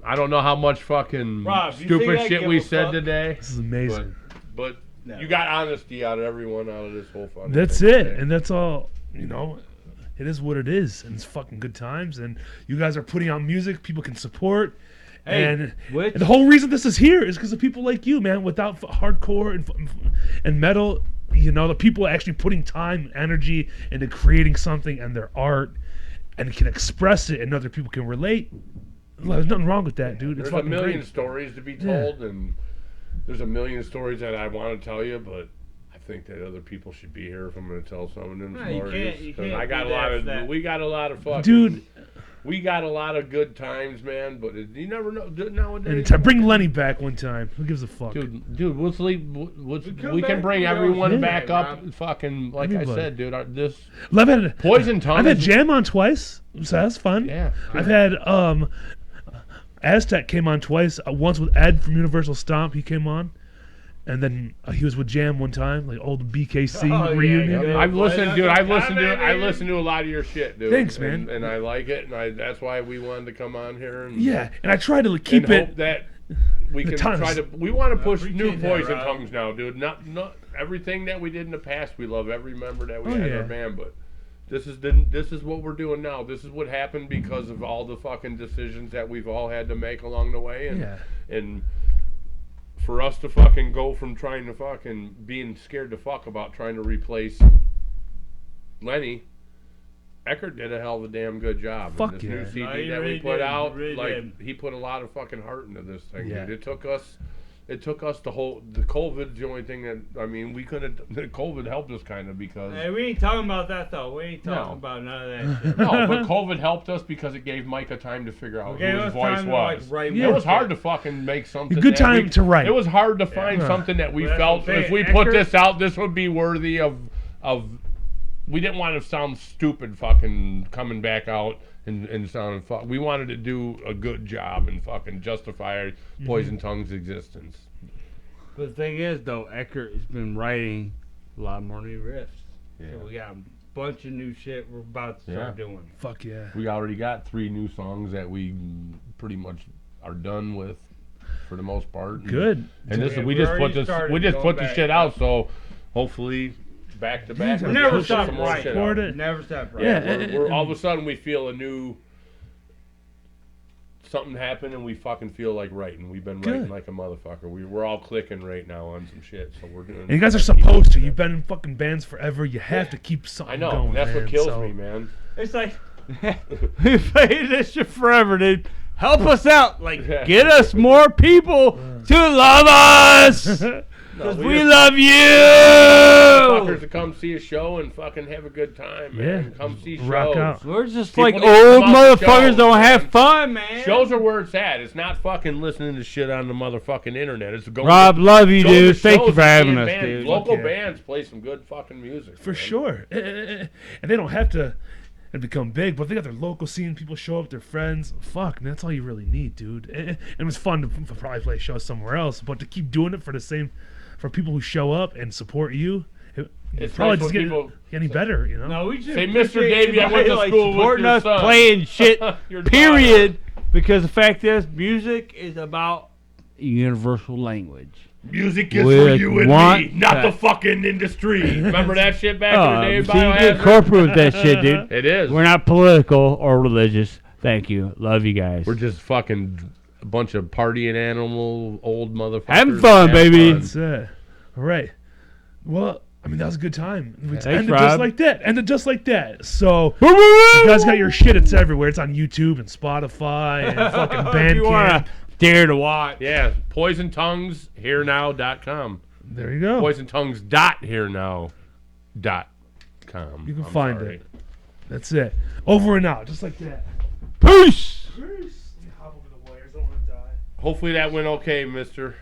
I don't know how much fucking Rob, you stupid think I shit give we a said fuck? today. This is amazing. But No. you got honesty out of everyone out of this whole fucking That's thing it, today. and that's all. It is what it is, and it's fucking good times. And you guys are putting out music people can support. Hey, and which- the whole reason this is here is because of people like you, man. Without hardcore and metal, the people actually putting time, energy into creating something and their art, and can express it, and other people can relate. There's nothing wrong with that, dude. It's There's a fucking million great. stories to be Yeah. told, and there's a million stories that I want to tell you, but I think that other people should be here if I'm going to tell some of them No, you stories. can't- you 'cause can't I got do a lot that of, for that. we got a lot of fucking, Dude. we got a lot of good times, man. But you never know nowadays. And to bring Lenny back one time. Who gives a fuck? Dude, we'll sleep. come We can back, bring we everyone always- back Yeah, up. Rob. Fucking like I Everybody. said, dude. This I've had Poison Tongue. I've had is- Jam on twice, so that's fun. Yeah. I've had Aztec came on twice. Once with Ed from Universal Stomp, he came on, and then he was with Jam one time, like old BKC Oh, yeah, reunion. yeah. I've listened, dude. I've Comment, listened to a lot of your shit, dude. Thanks, man. And I like it, and that's why we wanted to come on here. And, Yeah, and I try to keep and it. hope that we the can tons. try to. We want to push appreciate new that, Poison Rob. Tongues now, dude. Not everything that we did in the past. We love every member that we Oh, had in yeah. our band, but this is what we're doing now. This is what happened because of all the fucking decisions that we've all had to make along the way, and Yeah. and for us to fucking go from trying to fucking being scared to fuck about trying to replace Lenny. Eckert did a hell of a damn good job. Fuck and this yeah. new CD No, he that really we put did. out, He really like did. he put a lot of fucking heart into this thing, Yeah. dude. It took us the COVID's the only thing that we couldn't. The COVID helped us kind of because Hey, we ain't talking about that though. We ain't talking No. about none of that shit. no, but COVID helped us because it gave Mike a time to figure out Okay, who it his was voice time to, was. like, write Yeah. It was more hard to shit. fucking make something. good that time we- to write. It was hard to find Yeah. something that we Well, that's felt what I'm if we saying. put Eckert- this out, this would be worthy of. We didn't want to sound stupid, fucking coming back out and sounding. We wanted to do a good job and fucking justify Poison Tongue's existence. But the thing is, though, Eckert has been writing a lot more new riffs. Yeah. So we got a bunch of new shit we're about to start doing. Fuck yeah. We already got 3 new songs that we pretty much are done with for the most part. Good. And this Yeah, we we just already put this started we just going put the back. shit out, so hopefully back to back. Yeah, we'll Never get stop some more writing. shit Support out. it. Never stop right. Yeah. We're all of a sudden we feel a new something happened and we fucking feel like writing. We've been writing Good. like a motherfucker. We're all clicking right now on some shit, so we're doing. And you guys are supposed to. You've been in fucking bands forever. You have to keep something I know. going. That's what man. kills So- me, man. It's like we played this shit forever, dude. Help us out, like get us more people to love us, because we just- love Fuckers you. to come see a show and fucking have a good time, man. Yeah. Come see shows. Rock out. We're just People like need to old come out to motherfuckers shows, don't have man. fun, man. Shows are where it's at. It's not fucking listening to shit on the motherfucking internet. It's going. Rob, love you, go to dude. Thank you shows for and having seeing us, bands. dude. Local yeah. bands play some good fucking music. For man. sure. And they don't have to become big, but if they got their local scene, people show up, their friends. Fuck, man, that's all you really need, dude. And it was fun to probably play shows somewhere else, but to keep doing it for people who show up and support you, It's probably nice just when get people any better, you know? No, we just Say, Mr. Davey, I went to like, school with supporting your us son. playing shit. Your period. Because the fact is, music is about universal language. Music is We for you and want me, not that. the fucking industry. Remember that shit back in the day? See, you get Biohazard? corporate with that shit, dude. It is. We're not political or religious. Thank you. Love you guys. We're just fucking a bunch of partying animal old motherfuckers. Having fun, baby. That's it. All right. Well, I mean, that was a good time. We Thanks, ended Rob. just like that. Ended just like that. So, you guys got your shit. It's everywhere. It's on YouTube and Spotify and fucking If you Bandcamp. wanna dare to watch. Yeah, poisontonguesherenow.com. There you go. Poisontongues.herenow.com. You can find it. That's it. Over and out. Just like that. Peace. Peace. Let me hop over the wires. I don't want to die. Hopefully that went okay, mister.